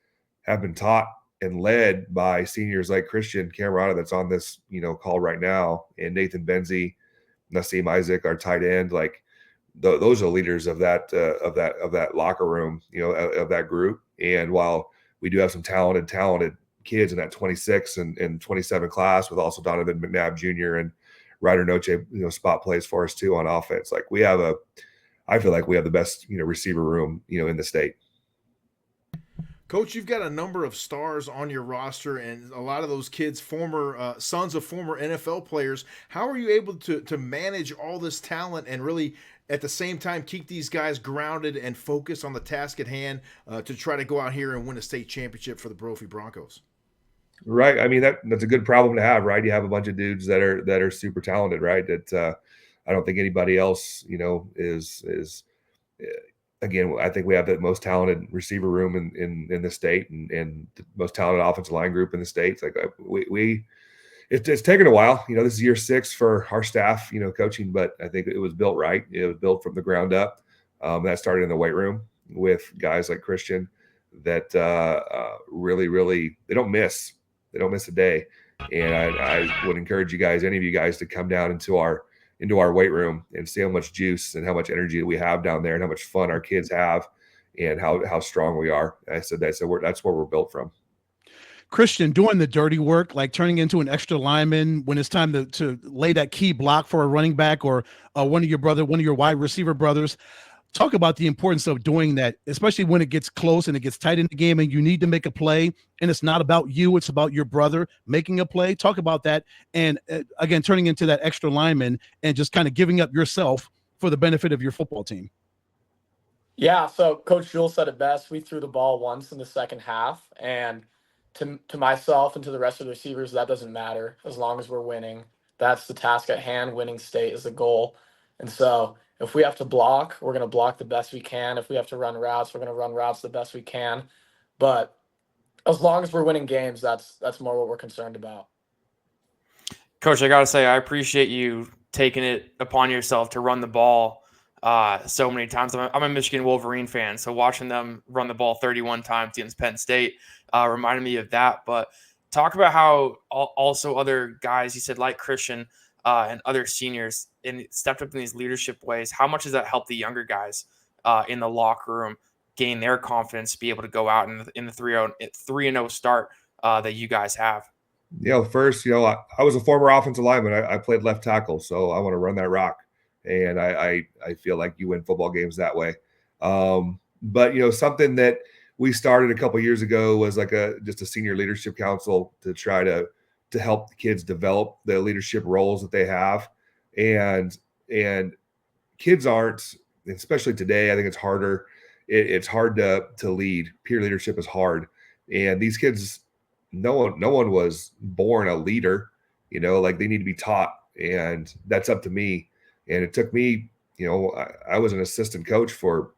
Speaker 13: have been taught and led by seniors like Christian Camerata that's on this call right now, and Nathan Benzie, Nassim Isaac, our tight end. Like those are leaders of that locker room, of that group. And while we do have some talented kids in that 26 and 27 class, with also Donovan McNabb Jr. and Ryder Noche, spot plays for us too on offense. Like I feel like we have the best, receiver room, in the state.
Speaker 2: Coach, you've got a number of stars on your roster, and a lot of those kids, former sons of former NFL players. How are you able to manage all this talent and really, at the same time, keep these guys grounded and focused on the task at hand to try to go out here and win a state championship for the Brophy Broncos?
Speaker 13: Right. I mean, that's a good problem to have, right? You have a bunch of dudes that are super talented, right? That I don't think anybody else, is again, I think we have the most talented receiver room in the state and the most talented offensive line group in the state. It's like it's taken a while. This is year 6 for our staff, coaching, but I think it was built right. It was built from the ground up. That started in the weight room with guys like Christian that really they don't miss a day. And I would encourage you guys, any of you guys, to come down into our weight room and see how much juice and how much energy we have down there and how much fun our kids have and how strong we are. That's where we're built from.
Speaker 3: Christian, doing the dirty work, like turning into an extra lineman when it's time to lay that key block for a running back or one of your wide receiver brothers. Talk about the importance of doing that, especially when it gets close and it gets tight in the game and you need to make a play and it's not about you, it's about your brother making a play. Talk about that. And again, turning into that extra lineman and just kind of giving up yourself for the benefit of your football team.
Speaker 12: Yeah, so Coach Jewell said it best. We threw the ball once in the second half, and to myself and to the rest of the receivers, that doesn't matter as long as we're winning. That's the task at hand. Winning state is the goal. And so if we have to block, we're going to block the best we can. If we have to run routes, we're going to run routes the best we can. But as long as we're winning games, that's more what we're concerned about.
Speaker 4: Coach, I got to say, I appreciate you taking it upon yourself to run the ball so many times. I'm a Michigan Wolverine fan, so watching them run the ball 31 times against Penn State reminded me of that. But talk about how also other guys, you said like Christian and other seniors, and stepped up in these leadership ways. How much does that help the younger guys in the locker room gain their confidence to be able to go out in the 3-0 start that you guys have?
Speaker 13: First, I was a former offensive lineman. I played left tackle, so I want to run that rock. And I feel like you win football games that way. But, something that we started a couple years ago was like just a senior leadership council to try to help the kids develop the leadership roles that they have. And kids aren't, especially today, I think it's harder. It's hard to lead. Peer leadership is hard. And these kids, no one was born a leader, like they need to be taught. And that's up to me. And it took me, I was an assistant coach for,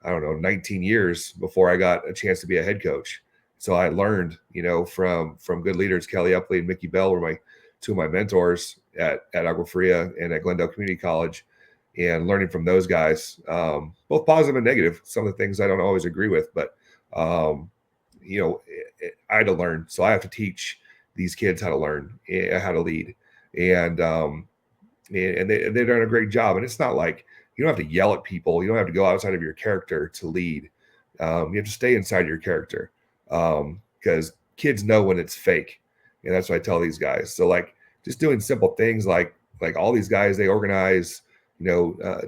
Speaker 13: 19 years before I got a chance to be a head coach. So I learned, from good leaders. Kelly Upley and Mickey Bell were two of my mentors at Agua Fria and at Glendale Community College, and learning from those guys, both positive and negative. Some of the things I don't always agree with, but I had to learn. So I have to teach these kids how to learn, how to lead, and they've done a great job. And it's not like you don't have to yell at people. You don't have to go outside of your character to lead. You have to stay inside your character, because kids know when it's fake. And that's what I tell these guys. So like just doing simple things like all these guys, they organize,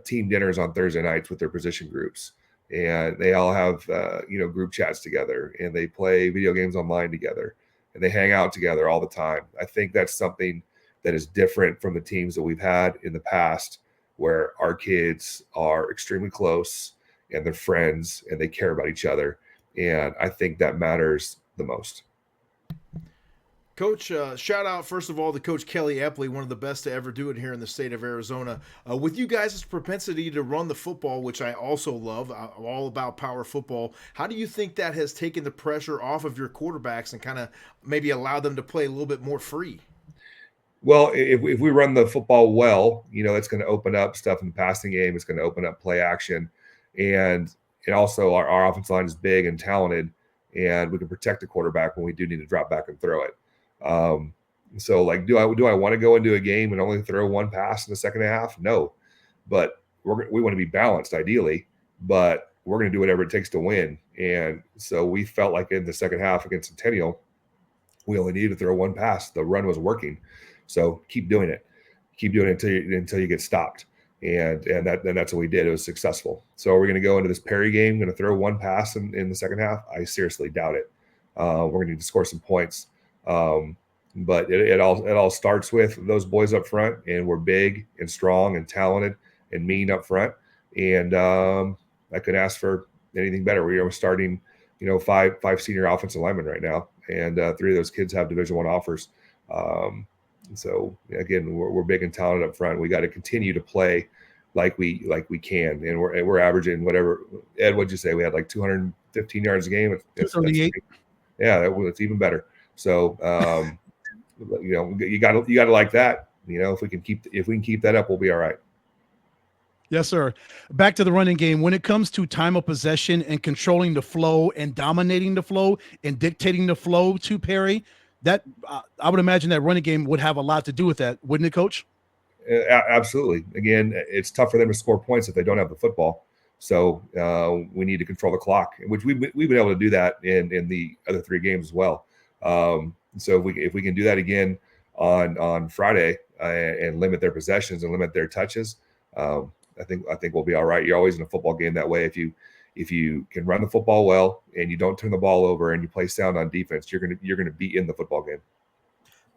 Speaker 13: team dinners on Thursday nights with their position groups. And they all have, group chats together, and they play video games online together, and they hang out together all the time. I think that's something that is different from the teams that we've had in the past. where our kids are extremely close and they're friends and they care about each other. And I think that matters the most.
Speaker 2: Coach, shout out first of all to Coach Kelly Epley, one of the best to ever do it here in the state of Arizona. With you guys' propensity to run the football, which I also love, I'm all about power football. How do you think that has taken the pressure off of your quarterbacks and kind of maybe allowed them to play a little bit more free?
Speaker 13: Well, if we run the football well, it's going to open up stuff in the passing game. It's going to open up play action, and also our offensive line is big and talented, and we can protect the quarterback when we do need to drop back and throw it. So like, do I want to go into a game and only throw one pass in the second half? No, but we want to be balanced ideally, but we're going to do whatever it takes to win. And so we felt like in the second half against Centennial, we only needed to throw one pass. The run was working. So keep doing it until you get stopped. And that's what we did. It was successful. So are we going to go into this Perry game, going to throw one pass in the second half? I seriously doubt it. We're going to need to score some points. But it all starts with those boys up front, and we're big and strong and talented and mean up front. And I couldn't ask for anything better. We are starting, five senior offensive linemen right now, and 3 of those kids have Division I offers. So again, we're big and talented up front. We got to continue to play like we can, and we're averaging whatever. Ed, what'd you say? We had like 215 yards a game.
Speaker 3: 238.
Speaker 13: Yeah, it's even better. So you got to like that. If we can keep that up, we'll be all right.
Speaker 3: Yes, sir. Back to the running game. When it comes to time of possession and controlling the flow and dominating the flow and dictating the flow to Perry, that I would imagine that running game would have a lot to do with that, wouldn't it, Coach?
Speaker 13: Absolutely. Again, it's tough for them to score points if they don't have the football. So we need to control the clock, which we've been able to do that in the other 3 games as well. So if we can do that again on Friday and limit their possessions and limit their touches, I think we'll be all right. You're always in a football game that way. If you can run the football well and you don't turn the ball over and you play sound on defense, you're gonna be in the football game.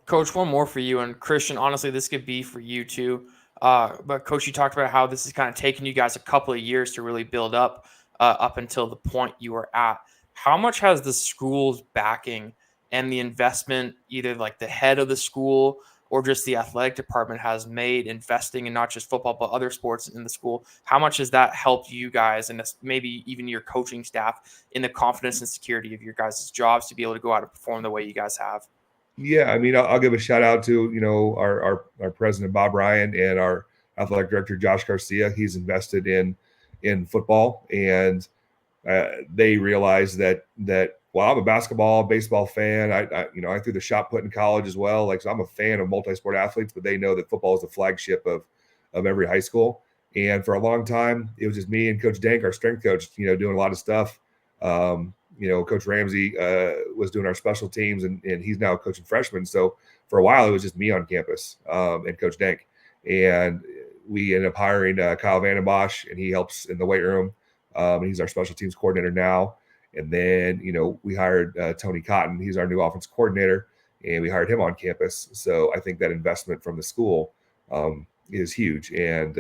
Speaker 4: Coach, one more for you, and Christian, honestly, this could be for you too. But Coach, you talked about how this has kind of taken you guys a couple of years to really build up until the point you were at. How much has the school's backing and the investment, either like the head of the school or just the athletic department has made investing in not just football, but other sports in the school? How much has that helped you guys and maybe even your coaching staff in the confidence and security of your guys' jobs to be able to go out and perform the way you guys have?
Speaker 13: Yeah, I mean, I'll give a shout out to our president Bob Ryan and our athletic director Josh Garcia. He's invested in football, and they realize that well, I'm a basketball, baseball fan. I threw the shot put in college as well. So I'm a fan of multi-sport athletes, but they know that football is the flagship of every high school. And for a long time, it was just me and Coach Dank, our strength coach, doing a lot of stuff. Coach Ramsey was doing our special teams, and he's now coaching freshmen. So for a while, it was just me on campus and Coach Dank. And we ended up hiring Kyle Vandenbosch, and he helps in the weight room. He's our special teams coordinator now. And then, we hired Tony Cotton. He's our new offense coordinator, and we hired him on campus. So I think that investment from the school is huge. And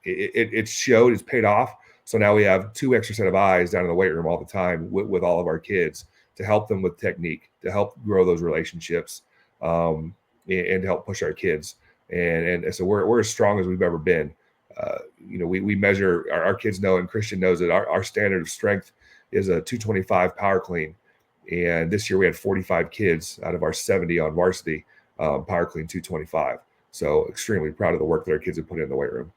Speaker 13: it showed, it's paid off. So now we have 2 extra set of eyes down in the weight room all the time with all of our kids to help them with technique, to help grow those relationships, and to help push our kids. And so we're as strong as we've ever been. We measure, our kids know, and Christian knows that our standard of strength is a 225 power clean. And this year we had 45 kids out of our 70 on varsity power clean 225. So extremely proud of the work that our kids have put in the weight room.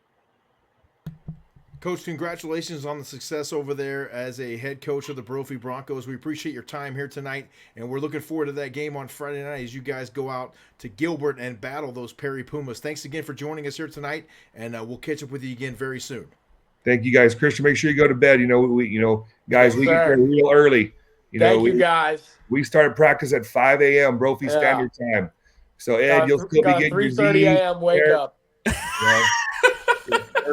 Speaker 2: Coach, congratulations on the success over there as a head coach of the Brophy Broncos. We appreciate your time here tonight, and we're looking forward to that game on Friday night as you guys go out to Gilbert and battle those Perry Pumas. Thanks again for joining us here tonight, and we'll catch up with you again very soon.
Speaker 13: Thank you, guys. Christian, make sure you go to bed. Guys, we get there real early.
Speaker 12: Thank you, guys.
Speaker 13: We started practice at 5 a.m. Brophy Standard Time. So, Ed, you'll still be getting your
Speaker 12: 3:30 a.m. wake up.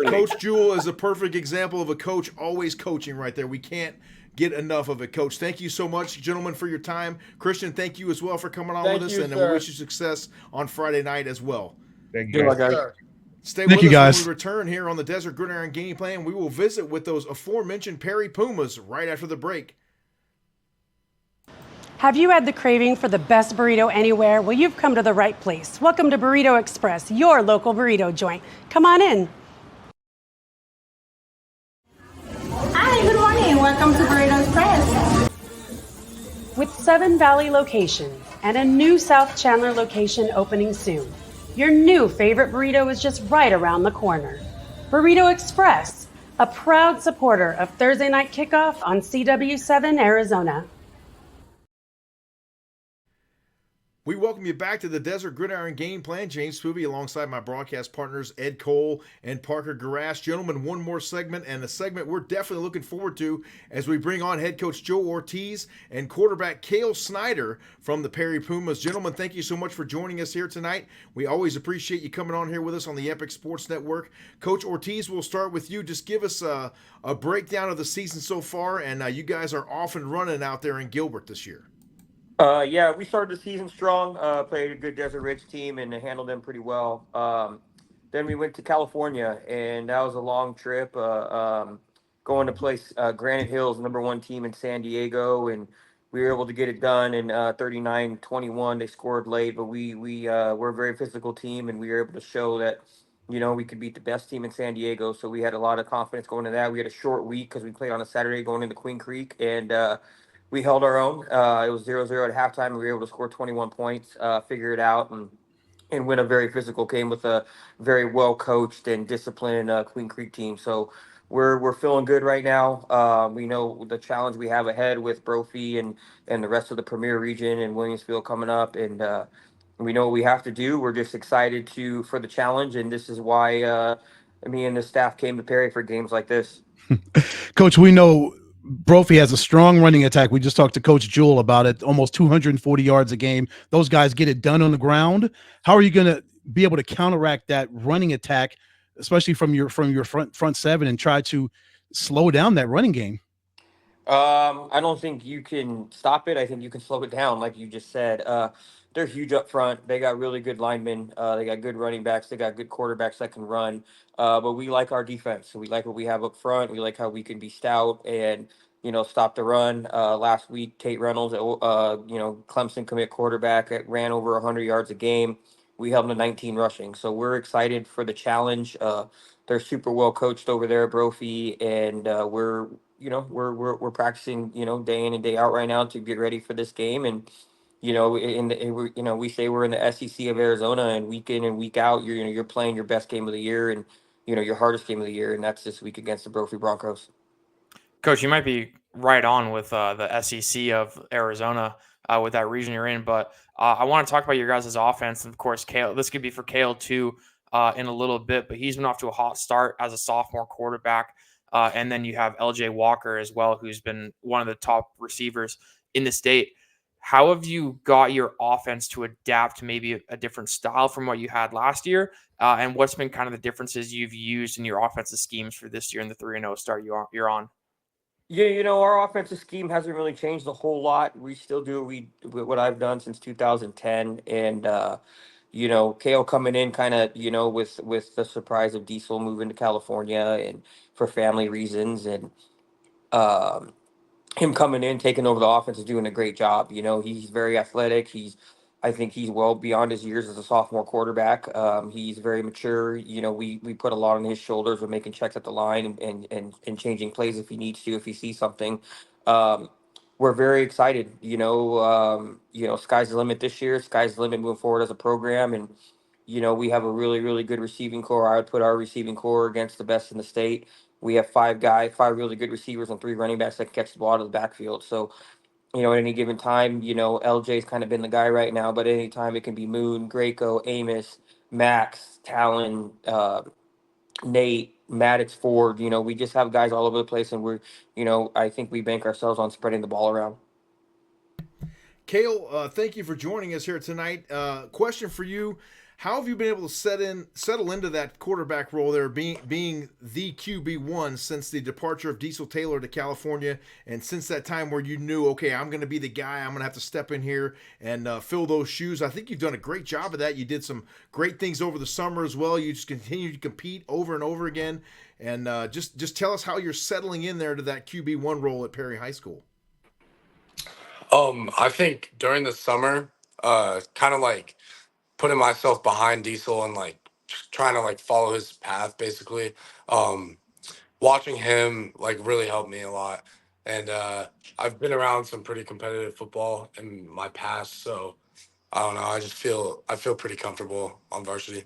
Speaker 2: Coach Jewell is a perfect example of a coach always coaching right there. We can't get enough of it, Coach. Thank you so much, gentlemen, for your time. Christian, thank you as well for coming on with us, and we wish you success on Friday night as well.
Speaker 13: Thank you.
Speaker 4: Good luck, guys.
Speaker 2: Stay
Speaker 3: Thank
Speaker 2: with
Speaker 3: you,
Speaker 2: us
Speaker 3: guys.
Speaker 2: when we return here on the Desert Gridiron Game Plan. We will visit with those aforementioned Perry Pumas right after the break.
Speaker 7: Have you had the craving for the best burrito anywhere? Well, you've come to the right place. Welcome to Burrito Express, your local burrito joint. Come on in.
Speaker 8: Hi, good morning. Welcome to Burrito Express.
Speaker 7: With 7 Valley locations and a new South Chandler location opening soon, your new favorite burrito is just right around the corner. Burrito Express, a proud supporter of Thursday Night Kickoff on CW7 Arizona.
Speaker 2: We welcome you back to the Desert Gridiron Game Plan. James Poovey alongside my broadcast partners Ed Cole and Parker Garash. Gentlemen, one more segment, and a segment we're definitely looking forward to as we bring on head coach Joe Ortiz and quarterback Cale Snyder from the Perry Pumas. Gentlemen, thank you so much for joining us here tonight. We always appreciate you coming on here with us on the Epic Sports Network. Coach Ortiz, we'll start with you. Just give us a breakdown of the season so far, and you guys are off and running out there in Gilbert this year.
Speaker 14: Yeah, we started the season strong, played a good Desert Ridge team and handled them pretty well. Then we went to California, and that was a long trip, going to play Granite Hills, #1 team in San Diego, and we were able to get it done in 39-21. They scored late, but we're a very physical team, and we were able to show that, we could beat the best team in San Diego. So we had a lot of confidence going into that. We had a short week because we played on a Saturday going into Queen Creek, and we held our own. It was 0-0 at halftime, and we were able to score 21 points, figure it out, and win a very physical game with a very well coached and disciplined Queen Creek team. So we're feeling good right now. We know the challenge we have ahead with Brophy and the rest of the Premier region and Williamsville coming up, and we know what we have to do. We're just excited for the challenge, and this is why me and the staff came to Perry for games like this.
Speaker 3: Coach, we know Brophy has a strong running attack. We just talked to Coach Jewell about it, almost 240 yards a game. Those guys get it done on the ground. How are you going to be able to counteract that running attack, especially from your front seven, and try to slow down that running game?
Speaker 14: I don't think you can stop it. I think you can slow it down, like you just said. They're huge up front. They got really good linemen. They got good running backs. They got good quarterbacks that can run. But we like our defense. So we like what we have up front. We like how we can be stout and, stop the run. Last week, Tate Reynolds, Clemson commit quarterback, ran over 100 yards a game. We held him to 19 rushing. So we're excited for the challenge. They're super well coached over there at Brophy, and we're practicing, day in and day out right now to get ready for this game. And, we say we're in the SEC of Arizona, and week in and week out, you're playing your best game of the year and, your hardest game of the year. And that's this week against the Brophy Broncos.
Speaker 4: Coach, you might be right on with the SEC of Arizona with that region you're in, but I want to talk about your guys' offense. And of course, Cale, this could be for Cale too in a little bit, but he's been off to a hot start as a sophomore quarterback. And then you have LJ Walker as well, who's been one of the top receivers in the state. How have you got your offense to adapt to maybe a different style from what you had last year? And what's been kind of the differences you've used in your offensive schemes for this year in the 3-0 start you're on?
Speaker 14: Yeah, our offensive scheme hasn't really changed a whole lot. We still do what I've done since 2010. And, Cale coming in kind of, with the surprise of Diesel moving to California and for family reasons. And, him coming in, taking over the offense, is doing a great job. He's very athletic. I think he's well beyond his years as a sophomore quarterback. He's very mature. We put a lot on his shoulders with making checks at the line and changing plays if he needs to, if he sees something. We're very excited. Sky's the limit this year. Sky's the limit moving forward as a program. And, we have a really, really good receiving core. I would put our receiving core against the best in the state. We have five really good receivers and 3 running backs that can catch the ball out of the backfield. So, at any given time, LJ's kind of been the guy right now, but at any time it can be Moon, Graco, Amos, Max, Talon, Nate, Maddox, Ford. We just have guys all over the place, and I think we bank ourselves on spreading the ball around.
Speaker 2: Cale, thank you for joining us here tonight. Question for you. How have you been able to settle into that quarterback role there, being the QB1 since the departure of Diesel Taylor to California, and since that time where you knew, okay, I'm going to be the guy, I'm going to have to step in here and fill those shoes? I think you've done a great job of that. You did some great things over the summer as well. You just continue to compete over and over again, and just tell us how you're settling in there to that QB1 role at Perry High School.
Speaker 15: I think during the summer, kind of like putting myself behind Diesel and like trying to like follow his path basically. Um, Watching him like really helped me a lot. And I've been around some pretty competitive football in my past, so I don't know. I feel pretty comfortable on varsity.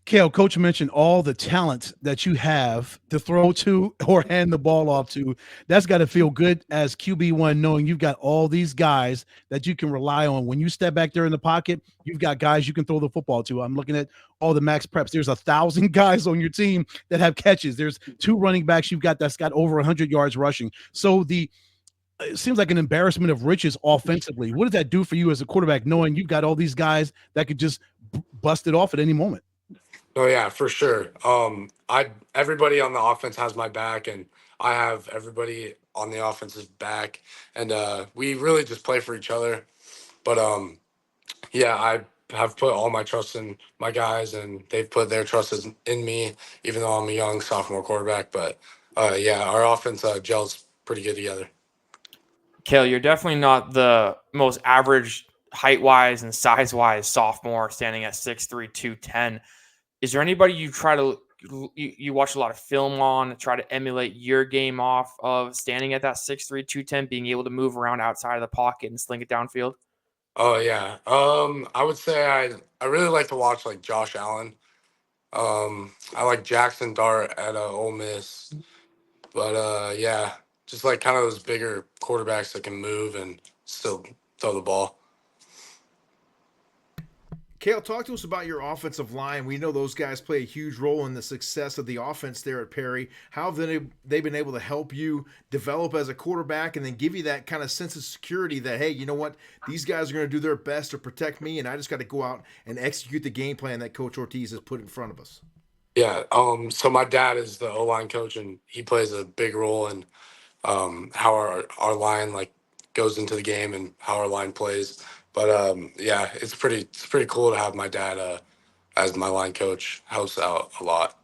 Speaker 3: Kale, coach mentioned all the talent that you have to throw to or hand the ball off to. That's got to feel good as QB1, knowing you've got all these guys that you can rely on. When you step back there in the pocket, you've got guys you can throw the football to. I'm looking at all the max preps. There's 1,000 guys on your team that have catches. There's 2 running backs you've got that's got over 100 yards rushing. So it seems like an embarrassment of riches offensively. What does that do for you as a quarterback, knowing you've got all these guys that could just bust it off at any moment?
Speaker 15: Oh yeah, for sure. Everybody on the offense has my back, and I have everybody on the offense's back, and we really just play for each other. But yeah, I have put all my trust in my guys, and they've put their trust in me, even though I'm a young sophomore quarterback. But yeah, our offense gels pretty good together.
Speaker 4: Kale, you're definitely not the most average height-wise and size-wise sophomore standing at 6'3", 210. Is there anybody you watch a lot of film on, try to emulate your game off of, standing at that 6'3", 210, being able to move around outside of the pocket and sling it downfield?
Speaker 15: Oh yeah. I would say I really like to watch like Josh Allen. I like Jackson Dart at Ole Miss. But yeah, just like kind of those bigger quarterbacks that can move and still throw the ball.
Speaker 2: Kale, talk to us about your offensive line. We know those guys play a huge role in the success of the offense there at Perry. How have they been able to help you develop as a quarterback and then give you that kind of sense of security that, hey, you know what, these guys are going to do their best to protect me, and I just got to go out and execute the game plan that Coach Ortiz has put in front of us?
Speaker 15: Yeah. So my dad is the O-line coach, and he plays a big role in how our line like goes into the game and how our line plays. But yeah, it's pretty cool to have my dad as my line coach. Helps out a lot.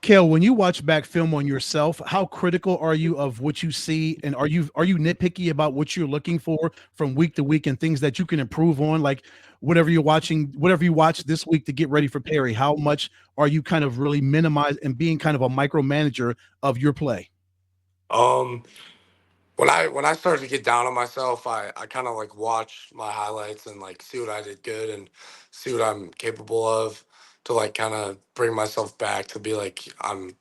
Speaker 3: Kale, when you watch back film on yourself, how critical are you of what you see, and are you nitpicky about what you're looking for from week to week and things that you can improve on, like whatever you watch this week to get ready for Perry? How much are you kind of really minimize and being kind of a micromanager of your play?
Speaker 15: Um, when I started to get down on myself, I kind of like watch my highlights and like see what I did good and see what I'm capable of to like kind of bring myself back to be like I'm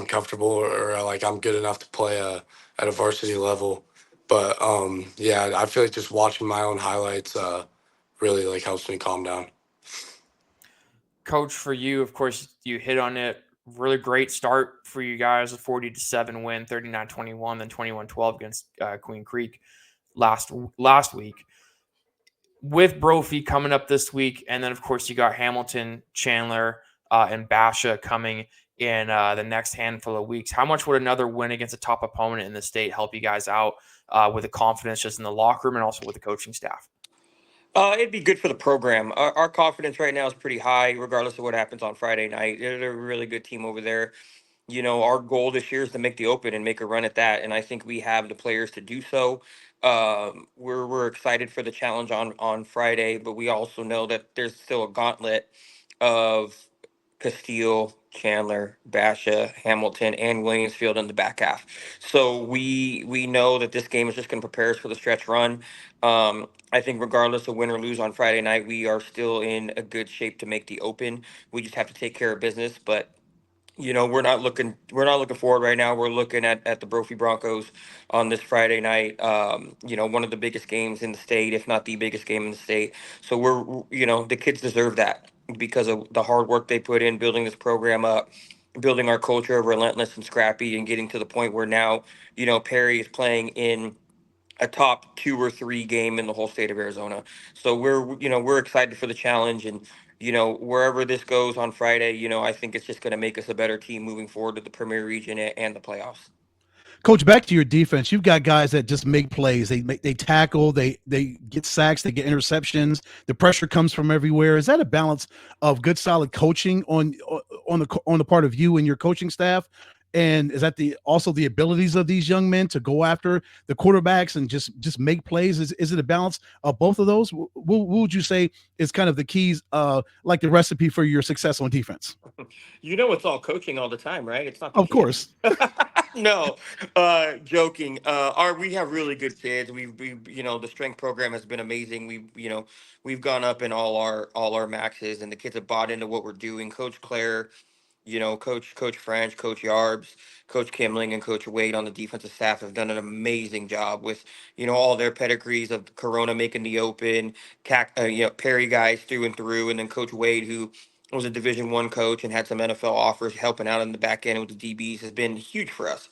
Speaker 15: comfortable or like I'm good enough to play at a varsity level. But yeah, I feel like just watching my own highlights really like helps me calm down.
Speaker 4: Coach, for you, of course, you hit on it. Really great start for you guys, a 40-7 win, 39-21, then 21-12 against Queen Creek last week. With Brophy coming up this week, and then of course you got Hamilton, Chandler, and Basha coming in the next handful of weeks. How much would another win against a top opponent in the state help you guys out with the confidence just in the locker room and also with the coaching staff?
Speaker 14: It'd be good for the program. Our confidence right now is pretty high, regardless of what happens on Friday night. They're a really good team over there. You know, our goal this year is to make the Open and make a run at that, and I think we have the players to do so. We're excited for the challenge on Friday, but we also know that there's still a gauntlet of Castile, Chandler, Basha, Hamilton, and Williamsfield in the back half. So we know that this game is just going to prepare us for the stretch run. I think regardless of win or lose on Friday night, we are still in a good shape to make the Open. We just have to take care of business, but you know, we're not looking forward right now. We're looking at the Brophy Broncos on this Friday night. You know, one of the biggest games in the state, if not the biggest game in the state. So the kids deserve that because of the hard work they put in building this program up, building our culture of relentless and scrappy, and getting to the point where now, you know, Perry is playing in a top 2 or 3 game in the whole state of Arizona. So we're excited for the challenge, and wherever this goes on Friday, I think it's just going to make us a better team moving forward to the Premier Region and the playoffs.
Speaker 3: Coach, back to your defense. You've got guys that just make plays. They tackle, they get sacks, they get interceptions. The pressure comes from everywhere. Is that a balance of good, solid coaching on the part of you and your coaching staff? And is that also the abilities of these young men to go after the quarterbacks and just make plays? Is it a balance of both of those? What would you say is kind of the keys, like the recipe for your success on defense?
Speaker 14: It's all coaching all the time, right? It's not the
Speaker 3: Of
Speaker 14: kids.
Speaker 3: course.
Speaker 14: No, joking. We have really good kids. The strength program has been amazing. We've gone up in all our maxes, and the kids have bought into what we're doing. Coach Claire, Coach French, Coach Yarbs, Coach Kimling, and Coach Wade on the defensive staff have done an amazing job with, all their pedigrees of Corona making the open, Perry guys through and through, and then Coach Wade, who was a Division I coach and had some NFL offers, helping out in the back end with the DBs, has been huge for us.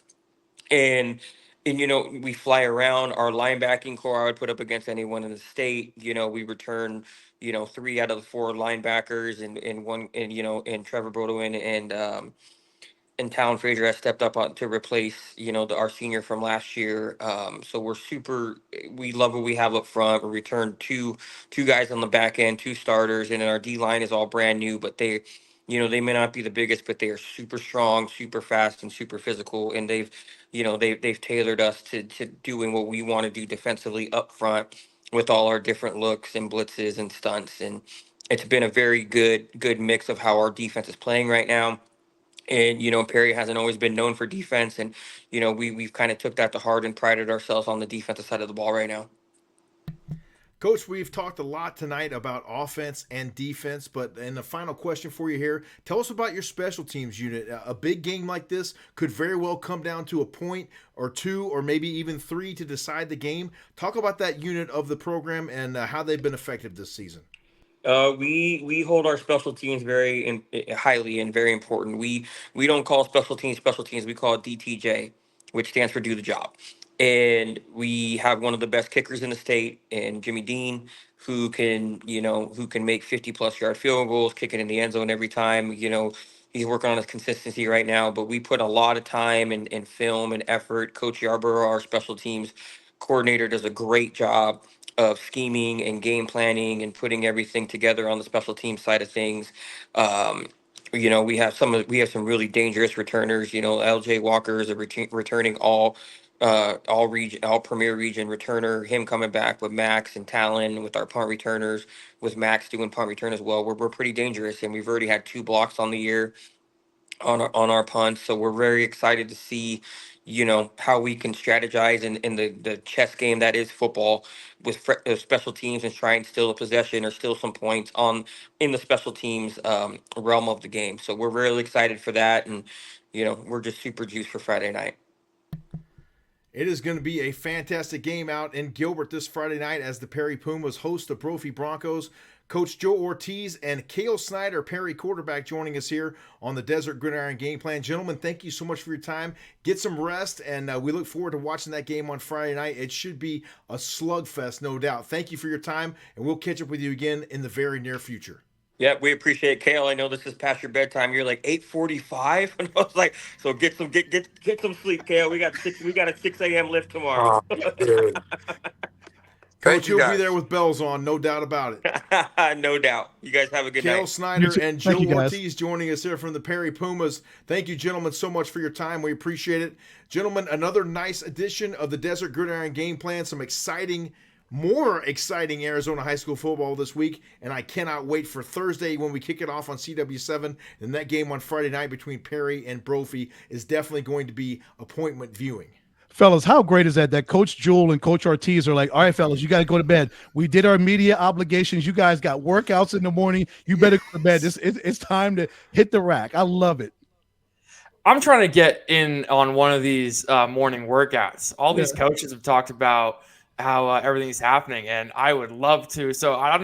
Speaker 14: And we fly around. Our linebacking core I would put up against anyone in the state. We return 3 out of the 4 linebackers, and one, and Trevor Bodwin and Talon Frazier has stepped up to replace, our senior from last year. So we love what we have up front. We returned two guys on the back end, 2 starters, and then our D line is all brand new, but they may not be the biggest, but they are super strong, super fast, and super physical. And they've tailored us to doing what we want to do defensively up front with all our different looks and blitzes and stunts. And it's been a very good mix of how our defense is playing right now. And Perry hasn't always been known for defense, and we've kind of took that to heart and prided ourselves on the defensive side of the ball right now.
Speaker 2: Coach, we've talked a lot tonight about offense and defense, but in the final question for you here, tell us about your special teams unit. A big game like this could very well come down to a point or 2 or maybe even 3 to decide the game. Talk about that unit of the program and how they've been effective this season.
Speaker 14: We hold our special teams very highly and very important. We don't call special teams. We call it DTJ, which stands for do the job. And we have one of the best kickers in the state, and Jimmy Dean, who can make 50+ yard field goals, kick it in the end zone every time. He's working on his consistency right now, but we put a lot of time and film and effort. Coach Yarborough, our special teams coordinator, does a great job of scheming and game planning and putting everything together on the special team side of things. We have some really dangerous returners. LJ Walker is returning all Premier Region returner. Him coming back with Max and Talon with our punt returners, with Max doing punt return as well. We're pretty dangerous, and we've already had 2 blocks on the year on our punts. So we're very excited to see, how we can strategize in the chess game that is football with special teams, and try and steal a possession or steal some points in the special teams realm of the game. So we're really excited for that, and we're just super juiced for Friday night.
Speaker 2: It is going to be a fantastic game out in Gilbert this Friday night as the Perry Pumas host the Brophy Broncos. Coach Joe Ortiz and Cale Snyder, Perry quarterback, joining us here on the Desert Gridiron Game Plan. Gentlemen, thank you so much for your time. Get some rest, and we look forward to watching that game on Friday night. It should be a slugfest, no doubt. Thank you for your time, and we'll catch up with you again in the very near future.
Speaker 14: Yeah, we appreciate it, Cale. I know this is past your bedtime. You're like 8:45, and I was like, so get some sleep, Cale. We got a 6 a.m. lift tomorrow.
Speaker 15: Dude.
Speaker 2: Coach, you'll be there with bells on, no doubt about
Speaker 14: it. No doubt. You guys have a good night.
Speaker 2: Cale Snyder and Joe Ortiz joining us here from the Perry Pumas. Thank you, gentlemen, so much for your time. We appreciate it. Gentlemen, another nice edition of the Desert Gridiron Game Plan. Some more exciting Arizona high school football this week, and I cannot wait for Thursday when we kick it off on CW7. And that game on Friday night between Perry and Brophy is definitely going to be appointment viewing.
Speaker 3: Fellas, how great is that Coach Jewell and Coach Ortiz are like, all right, fellas, you got to go to bed. We did our media obligations. You guys got workouts in the morning. You better go to bed. It's time to hit the rack. I love it.
Speaker 4: I'm trying to get in on one of these morning workouts. All these coaches have talked about how everything's happening, and I would love to. So I don't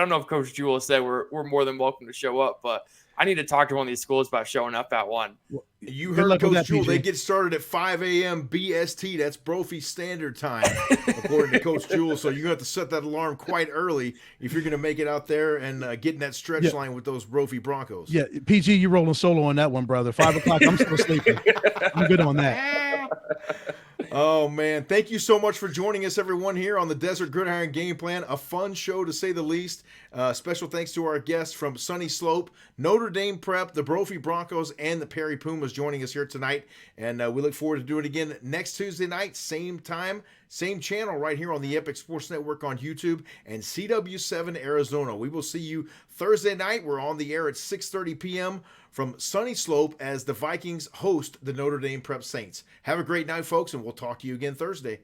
Speaker 4: know if Coach Jewell said we're more than welcome to show up, but I need to talk to one of these schools about showing up at one.
Speaker 2: You
Speaker 3: Good
Speaker 2: heard
Speaker 3: luck with
Speaker 2: Coach
Speaker 3: that,
Speaker 2: Jewell.
Speaker 3: PJ.
Speaker 2: They get started at 5 a.m. BST. That's Brophy Standard Time, according to Coach Jewell. So you're going to have to set that alarm quite early if you're going to make it out there and get in that stretch line with those Brophy Broncos.
Speaker 3: Yeah, PG, you rolling solo on that one, brother. 5 o'clock. I'm still sleeping. I'm good on that.
Speaker 2: Oh, man. Thank you so much for joining us, everyone, here on the Desert Gridiron Game Plan. A fun show, to say the least. Special thanks to our guests from Sunnyslope, Notre Dame Prep, the Brophy Broncos, and the Perry Pumas joining us here tonight. And we look forward to doing it again next Tuesday night, same time, same channel, right here on the Epic Sports Network on YouTube and CW7 Arizona. We will see you Thursday night. We're on the air at 6:30 p.m. from Sunnyslope as the Vikings host the Notre Dame Prep Saints. Have a great night, folks, and we'll talk to you again Thursday.